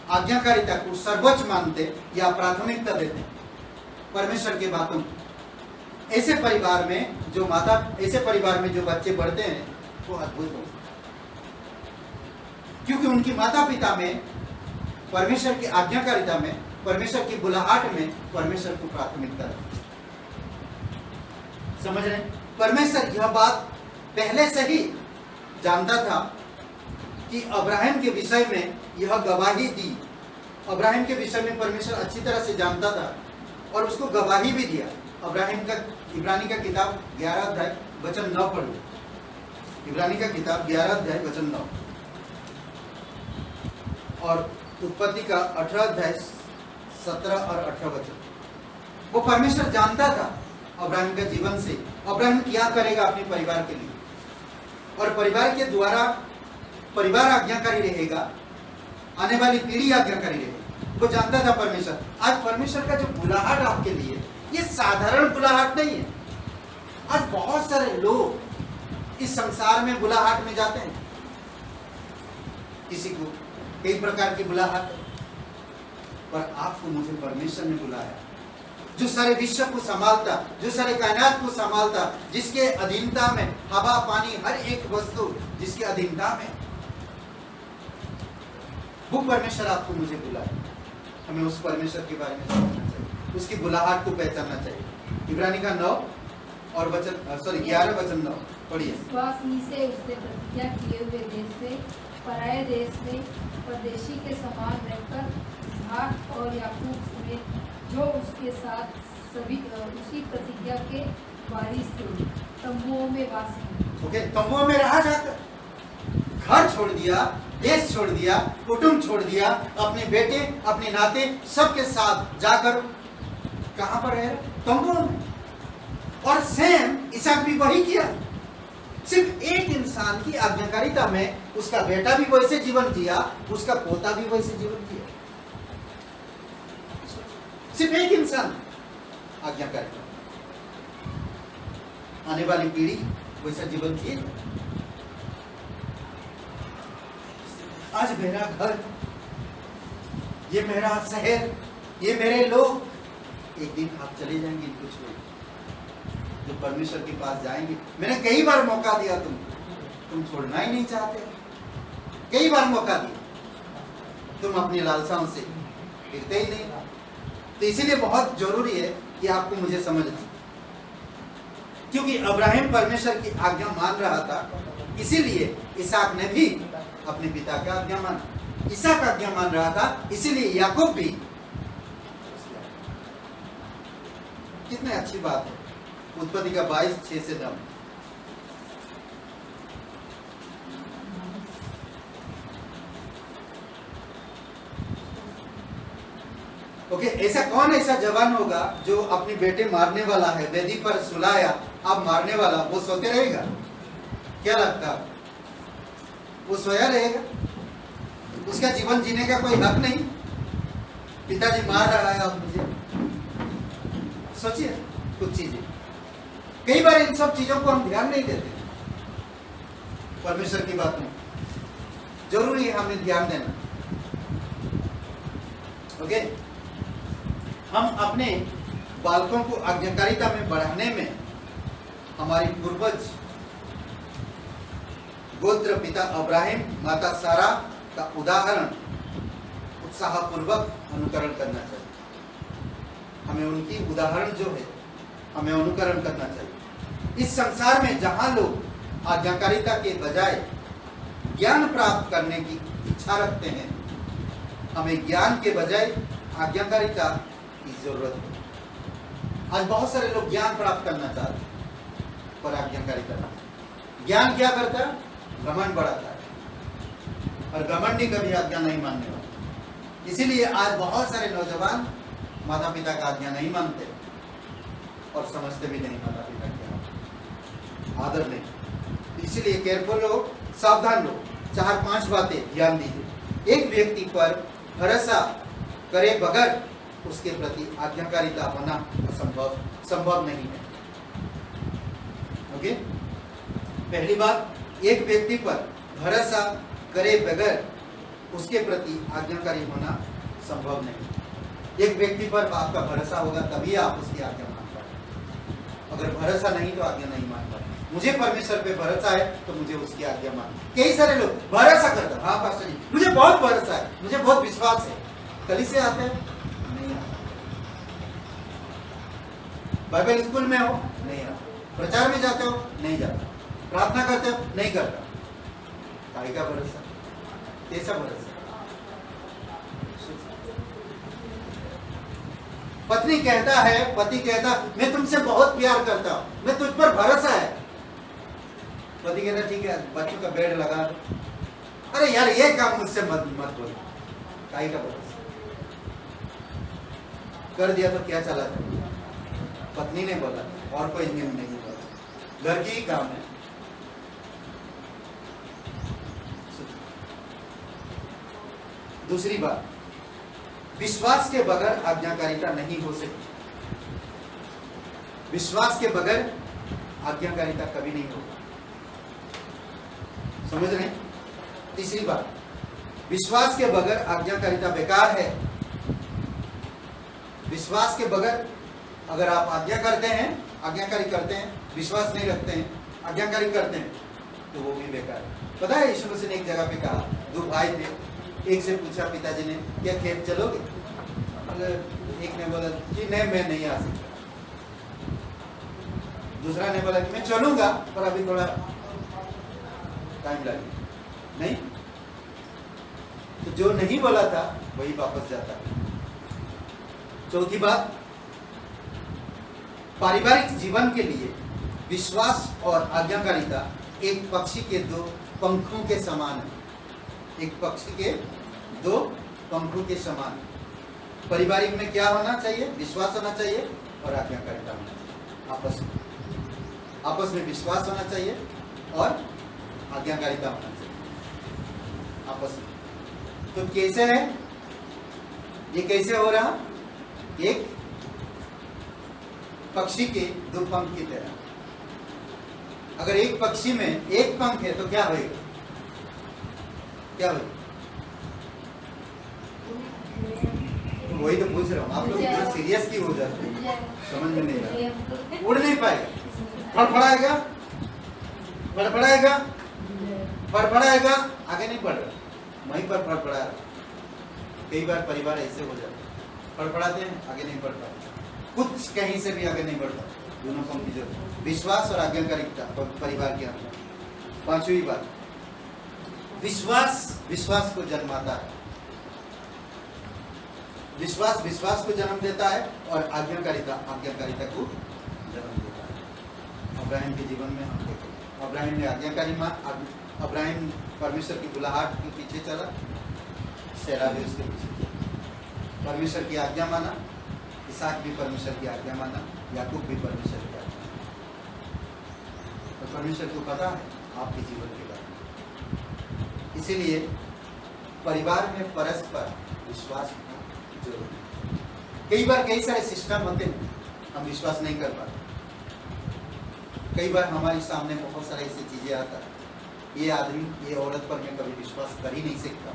आज्ञाकारिता को सर्वोच्च मानते या प्राथमिकता देते हैं परमेश्वर की बातों को। ऐसे परिवार में जो बच्चे बढ़ते हैं वो अद्भुत होते हैं, क्योंकि उनकी माता पिता में परमेश्वर की आज्ञाकारिता में, परमेश्वर की बुलाहट में परमेश्वर को प्राथमिकता है। समझ रहे हैं? परमेश्वर यह बात पहले से ही जानता था कि अब्राहम के विषय में यह गवाही दी। अब्राहम के विषय में परमेश्वर अच्छी तरह से जानता था और उसको गवाही भी दिया। अब्राहम का इब्रानी का किताब 11 अध्याय वचन 9 पढ़िए। इब्रानी का किताब 11 अध्याय वचन 9 और उत्पत्ति का 18 अध्याय 17 और 18 वचन। वो परमेश्वर जानता था अब्राहम के जीवन से अब्राहम क्या करेगा अपने परिवार के लिए, और परिवार के द्वारा परिवार आज्ञाकारी रहेगा, आने वाली पीढ़ी आज्ञाकारी रहेगी। वो जानता था परमेश्वर। आज परमेश्वर का जो बुलाहट आपके लिए, ये साधारण बुलाहट नहीं है। आज बहुत सारे लोग इस संसार में बुलाहट में जाते हैं, किसी को कई प्रकार की बुलाहट, पर आपको मुझे परमेश्वर ने बुलाया, जो सारे विश्व को संभालता, जो सारे कायनात को संभालता, जिसके अधीनता में हवा पानी हर एक वस्तु जिसके अधीनता में, वो परमेश्वर आपको मुझे बुलाया। हमें उस परमेश्वर के बारे में समझना चाहिए, उसकी बुलाहट को पहचानना चाहिए। इब्रानी का 9 और 11 वचन 9 पढ़िए। विश्वास ही से उसने प्रतिज्ञा किए हुए देश में, पराये देश में परदेशी के समान रहकर इसहाक और याकूब समेत जो उसके साथ सभी उसी प्रतिज्ञा के वारिस थे तंबुओं में वास किए। ओके, तंबुओं में रहा जाकर, घर छोड़ दिया, देश छोड़ दिया, कुटुंब छोड़ दिया, अपने बेटे अपने नाते सबके साथ जाकर कहां पर रह? तंबुओं में। और सेम इसहाक भी वही किया। सिर्फ एक इंसान की आज्ञाकारिता में उसका बेटा भी वैसे जीवन जिया, उसका पोता भी वैसे जीवन जिया। सिर्फ एक इंसान आज्ञाकारिता, आने वाली पीढ़ी वैसा जीवन जिए। आज मेरा घर, ये मेरा शहर, ये मेरे लोग, एक दिन आप चले जाएंगे। कुछ लोग जो परमेश्वर के पास जाएंगे, मैंने कई बार मौका दिया, तुम छोड़ना ही नहीं चाहते। कई बार मौका दिया, तुम अपनी लालसाओं से गिरते ही नहीं। तो इसीलिए बहुत जरूरी है कि आपको मुझे समझना, क्योंकि अब्राहम परमेश्वर की आज्ञा मान रहा था, इसीलिए इसहाक ने भी अपने पिता का आज्ञा माना। इसहाक आज्ञा मान रहा था, इसीलिए याकूब भी। कितनी अच्छी बात है। उत्पत्ति का 22:6 से 9। ओके, ऐसा जवान होगा जो अपने बेटे मारने वाला है, वेदी पर सुलाया, अब मारने वाला, वो सोते रहेगा? क्या लगता है? वो सोया रहेगा? उसका जीवन जीने का कोई हक नहीं। पिताजी मार रहा है, अब मुझे सोचिए कुछ चीजें। कई बार इन सब चीजों को हम ध्यान नहीं देते। परमेश्वर की बातों जरूरी है हमें ध्यान देना। ओके, हम अपने बालकों को आज्ञाकारिता में बढ़ाने में हमारी पूर्वज गोत्र पिता अब्राहम, माता सारा का उदाहरण उत्साहपूर्वक अनुकरण करना चाहिए। हमें उनकी उदाहरण जो है, हमें अनुकरण करना चाहिए। इस संसार में जहां लोग आज्ञाकारिता के बजाय ज्ञान प्राप्त करने की इच्छा रखते हैं, हमें ज्ञान के बजाय आज्ञाकारिता की जरूरत है। आज बहुत सारे लोग ज्ञान प्राप्त करना चाहते हैं, पर आज्ञाकारिता नहीं। ज्ञान क्या करता है? घमंड बढ़ाता है, और घमंडी कभी आज्ञा नहीं मानने वाला। इसीलिए आज बहुत सारे नौजवान माता पिता का आज्ञा नहीं मानते और समझते भी नहीं माता पिता की आदर नहीं। इसीलिए केयरफुल लो, सावधान लो। 4-5 बातें ध्यान दीजिए। एक व्यक्ति पर भरोसा करे बगैर उसके प्रति आज्ञाकारिता होना संभव नहीं है। ओके, पहली बात, एक व्यक्ति पर भरोसा करे बगैर उसके प्रति आज्ञाकारी होना संभव नहीं। एक व्यक्ति पर आपका भरोसा होगा तभी आप उसकी आज्ञा मान पाएंगे। अगर भरोसा नहीं तो आज्ञा नहीं मान पाएंगे। मुझे परमेश्वर पे भरोसा है तो मुझे उसकी आज्ञा मान। कई सारे लोग भरोसा करते हैं, हाँ पास्टर जी मुझे बहुत भरोसा है, मुझे बहुत विश्वास है, कलीसिया से आते हैं नहीं आते, बाइबल स्कूल में हो नहीं आता, प्रचार में जाते हो नहीं जाता, प्रार्थना करते हो नहीं करता। काहे का भरोसा, कैसा भरोसा? पत्नी कहता है, पति कहता मैं तुमसे बहुत प्यार करता हूं, मैं तुझ पर भरोसा है। पति कहता ठीक है बच्चों का बेड लगा दो। अरे यार ये काम मुझसे मत बोलो। काहे का भरोसा? कर दिया तो क्या चला था? पत्नी ने बोला और कोई नियम नहीं बोला, घर की ही काम है। दूसरी बात, विश्वास के बगैर आज्ञाकारिता नहीं हो सकती। विश्वास के बगैर आज्ञाकारिता कभी नहीं होगी। समझ रहे? तीसरी बात, विश्वास के बगैर आज्ञाकारिता बेकार है। विश्वास के बगैर अगर आप आज्ञा करते हैं, आज्ञाकारी करते हैं, विश्वास नहीं रखते हैं, आज्ञाकारी करते हैं तो वो भी बेकार है। पता है यीशु मसीह ने एक जगह पे कहा, दो भाई थे, एक से पूछा पिताजी ने क्या खेत चलोगे? एक ने बोला कि नहीं मैं नहीं आ सकता। दूसरा ने बोला कि मैं चलूंगा पर अभी थोड़ा टाइम लगेगा। नहीं, तो जो नहीं बोला था वही वापस जाता है। चौथी बात, पारिवारिक जीवन के लिए विश्वास और आज्ञाकारिता एक पक्षी के दो पंखों के समान है। एक पक्षी के दो पंखों के समान। पारिवारिक में क्या होना चाहिए? विश्वास होना चाहिए और आज्ञाकारिता होना चाहिए। आपस में विश्वास होना चाहिए और आज्ञाकारिता होना चाहिए आपस में। तो कैसे है ये? कैसे हो रहा? एक पक्षी के दो पंख की तरह। अगर एक पक्षी में एक पंख है तो क्या होगा? क्या होगा? वही तो पूछ रहा हूँ, आप लोग इतना सीरियस क्यों हो जाते हैं? समझ में नहीं रहा। उड़ नहीं पाएगा, फड़फड़ाएगा, फड़फड़ाएगा, फड़फड़ाएगा, आगे नहीं बढ़ रहा, वहीं पर फड़फड़ा रहा। कई बार परिवार ऐसे हो जाते हैं, फड़फड़ाते हैं, आगे नहीं बढ़ पाते, कुछ कहीं से भी आगे नहीं बढ़ पाते। दोनों को की जरूरत, विश्वास और आज्ञाकारिता परिवार के अंदर। पांचवी बात, विश्वास को जन्माता है। विश्वास को जन्म देता है और आज्ञाकारिता को जन्म देता है। अब्राहिम के जीवन में हम देखें, अब्राहिम ने आज्ञाकारी अब्राहिम परमेश्वर की बुलाहट के पीछे चला, सेरा भी उसके पीछे चला। परमेश्वर की आज्ञा माना, इसहाक भी परमेश्वर की आज्ञा माना, याकूब भी परमेश्वर की आज्ञा माना। तो परमेश्वर को पता है आपके जीवन के बारे में। इसीलिए परिवार में परस्पर विश्वास होना जरूरी है। कई बार कई सारे सिस्टम होते हैं, हम विश्वास नहीं कर पाते। कई बार हमारे सामने बहुत सारे ऐसी चीजें आता है, ये आदमी ये औरत पर मैं कभी विश्वास कर ही नहीं सकता,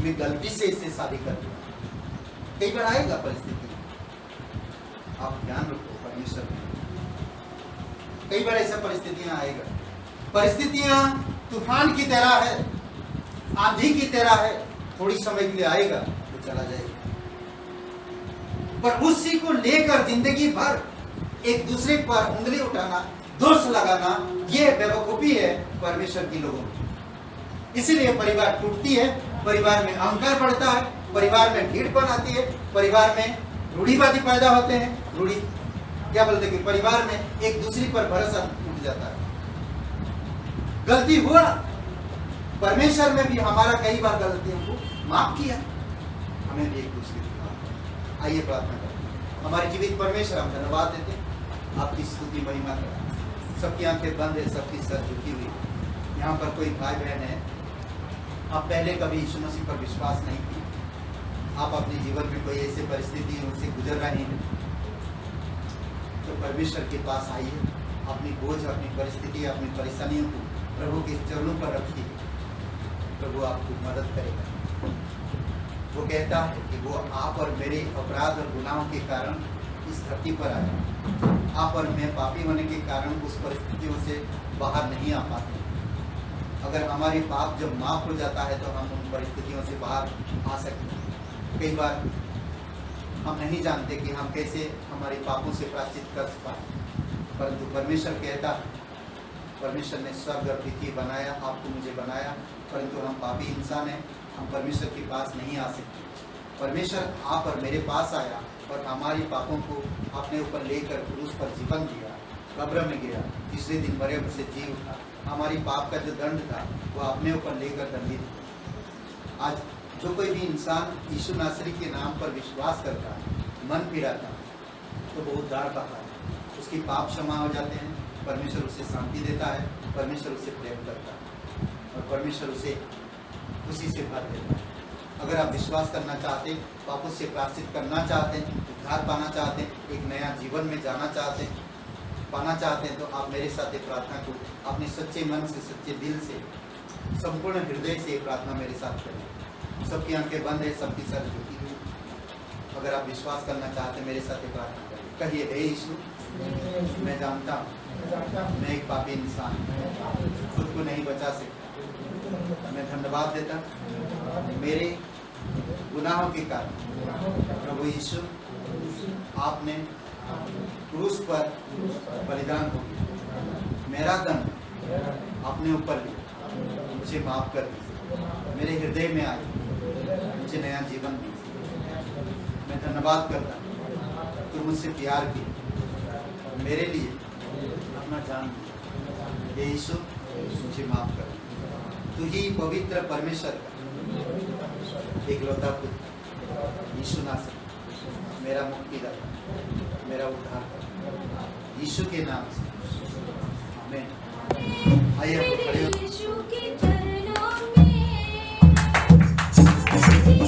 मैं गलती से इससे शादी कर दूंगा। कई बार आएगा परिस्थिति, आप ध्यान रखो परमेश्वर में। कई बार ऐसा परिस्थितियां आएगा, परिस्थितियां तूफान की तरह है, आंधी की तरह है, थोड़ी समय के लिए आएगा तो चला जाएगा। पर उसी को लेकर जिंदगी भर एक दूसरे पर उंगली उठाना, दोष लगाना, ये बेवकूफी है परमेश्वर की लोगों की। इसीलिए परिवार टूटती है, परिवार में अहंकार बढ़ता है, परिवार में ढीठपन आती है, परिवार में रूढ़िवादी पैदा होते हैं। रूढ़ी क्या बोलते कि परिवार में एक दूसरे पर भरोसा टूट जाता है। गलती हुआ, परमेश्वर ने भी हमारा कई बार गलतियों को माफ किया, हमें भी एक दूसरे की माफ। आइए प्रार्थना करें। हमारे जीवित परमेश्वर, हम धन्यवाद देते हैं, आपकी स्तुति महिमा करें। सबकी आंखें बंद है, सबकी सर झुकी हुई। यहाँ पर कोई भाई बहन है, आप पहले कभी यीशु मसीह पर विश्वास नहीं किए, आप अपने जीवन में कोई ऐसी परिस्थितियों से गुजर रहे हैं तो परमेश्वर के पास आइए, अपनी बोझ, अपनी परिस्थिति, अपनी परेशानियों को प्रभु के चरणों पर रखिए। प्रभु आपको मदद करेगा। वो कहता है कि वो आप और मेरे अपराध और गुनाहों के कारण इस धरती पर आए। आप और मैं पापी होने के कारण उस परिस्थितियों से बाहर नहीं आ पाते। अगर हमारे पाप जब माफ हो जाता है तो हम उन परिस्थितियों से बाहर आ सकते हैं। कई बार हम नहीं जानते कि हम कैसे हमारे पापों से प्रायश्चित कर पाए, परंतु परमेश्वर कहता है, परमेश्वर ने स्वर्ग और पृथ्वी बनाया, आपको मुझे बनाया, परंतु हम पापी इंसान हैं, हम परमेश्वर के पास नहीं आ सकते। परमेश्वर आप और मेरे पास आया और हमारे पापों को अपने ऊपर लेकर क्रूस पर जीवन दिया, कब्र में गया, तीसरे दिन मरे से जी उठा। हमारी पाप का जो दंड था वो अपने ऊपर लेकर दंडित हुआ। आज जो कोई भी इंसान यीशु नासरी के नाम पर विश्वास करता है, मन फिराता है, तो वो उद्धार पाता है, उसकी पाप क्षमा हो जाते हैं, परमेश्वर उसे शांति देता है, परमेश्वर उसे प्रेम करता है और परमेश्वर उसे खुशी से भर देता है। अगर आप विश्वास करना चाहते, पापों से प्रायश्चित करना चाहते हैं, उद्धार पाना चाहते हैं, एक नया जीवन में जाना चाहते हैं, पाना चाहते हैं, तो आप मेरे साथ ये प्रार्थना को अपने सच्चे मन से, सच्चे दिल से, संपूर्ण हृदय से ये प्रार्थना मेरे साथ करें। सबकी आंखें बंद है, सबकी सर झुकी हुई। अगर आप विश्वास करना चाहते हैं, मेरे साथ ये प्रार्थना करें। कहिए, हे यीशु, मैं जानता हूँ मैं एक पापी इंसान हूँ, खुद को नहीं बचा सकता। मैं धन्यवाद देता मेरे गुनाहों के कारण प्रभु यीशु आपने क्रूस पर बलिदान हो गया, मेरा दंड अपने ऊपर लिया, मुझे माफ कर दीजिए, मेरे हृदय में आए, मुझे नया जीवन दीजिए। मैं धन्यवाद करता हूँ तू मुझसे प्यार किया और मेरे लिए अपना जान दिया। हे यीशु, मुझे माफ कर, तू ही पवित्र परमेश्वर का एकलौता पुत्र यीशु नासरी मेरा मुक्तिदाता, मेरा उद्धार, यीशु के नाम से आमीन। आइए आप खड़े हो। यीशु के चरणों में आइए।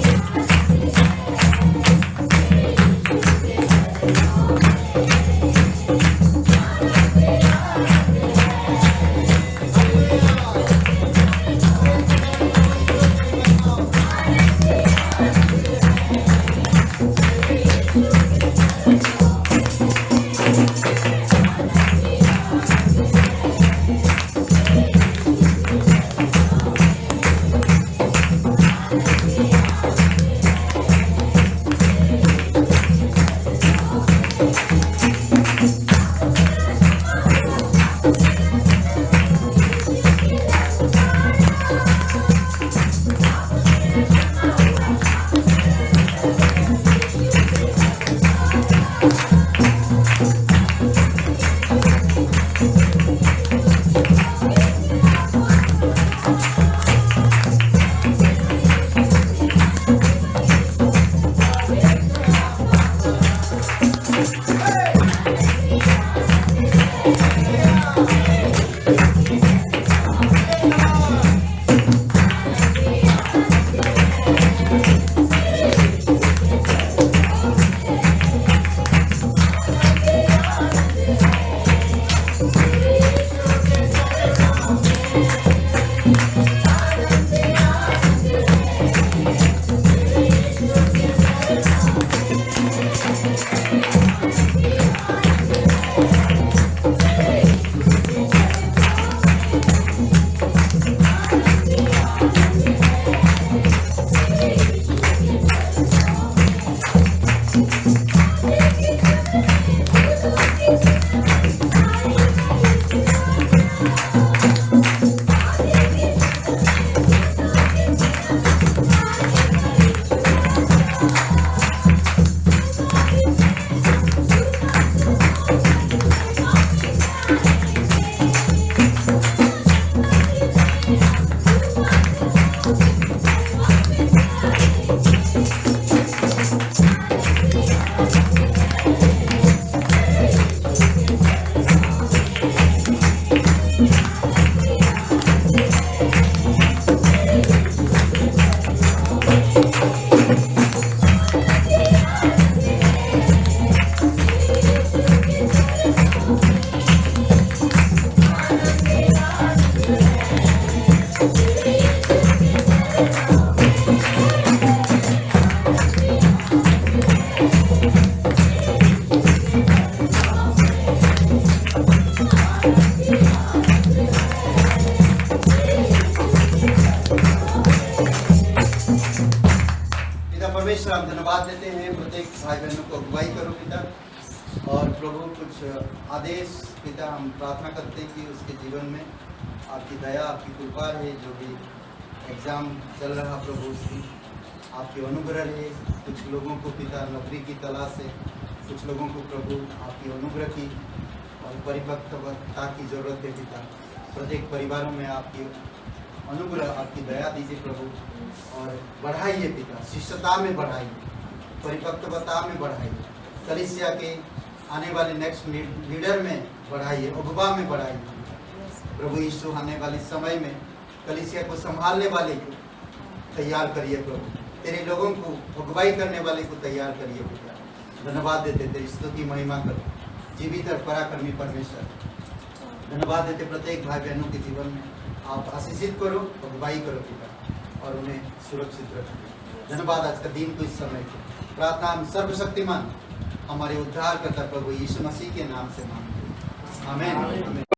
भाई बहनों को अगुवाई करो पिता, और प्रभु कुछ आदेश पिता हम प्रार्थना करते हैं कि उसके जीवन में आपकी दया आपकी कृपा रहे। जो भी एग्ज़ाम चल रहा प्रभु उसकी आपकी अनुग्रह रहे। कुछ लोगों को पिता नौकरी की तलाश है, कुछ लोगों को प्रभु आपकी अनुग्रह की और परिपक्वता की ज़रूरत है पिता। प्रत्येक परिवारों में आपकी अनुग्रह आपकी दया दीजिए प्रभु, और बढ़ाइए पिता, शिष्यता में बढ़ाइए, परिपक्वता में बढ़ाइए, कलीसिया के आने वाले नेक्स्ट लीडर में बढ़ाइए, अगुवा में बढ़ाइए प्रभु यीशु। आने वाले समय में कलीसिया को संभालने वाले को तैयार करिए प्रभु, तेरे लोगों को अगुवाई करने वाले को तैयार करिए पिता। धन्यवाद देते तेरी स्तुति महिमा करो जीवित और पराक्रमी परमेश्वर। धन्यवाद देते प्रत्येक भाई बहनों के जीवन में आप आशीषित करो, अगुवाई करो पिता, और उन्हें सुरक्षित रखो। धन्यवाद आज का दिन को इस समय को प्रार्थना हम सर्वशक्तिमान हमारे उद्धार करता प्रभु यीशु मसीह के नाम से मांगते हैं, आमीन।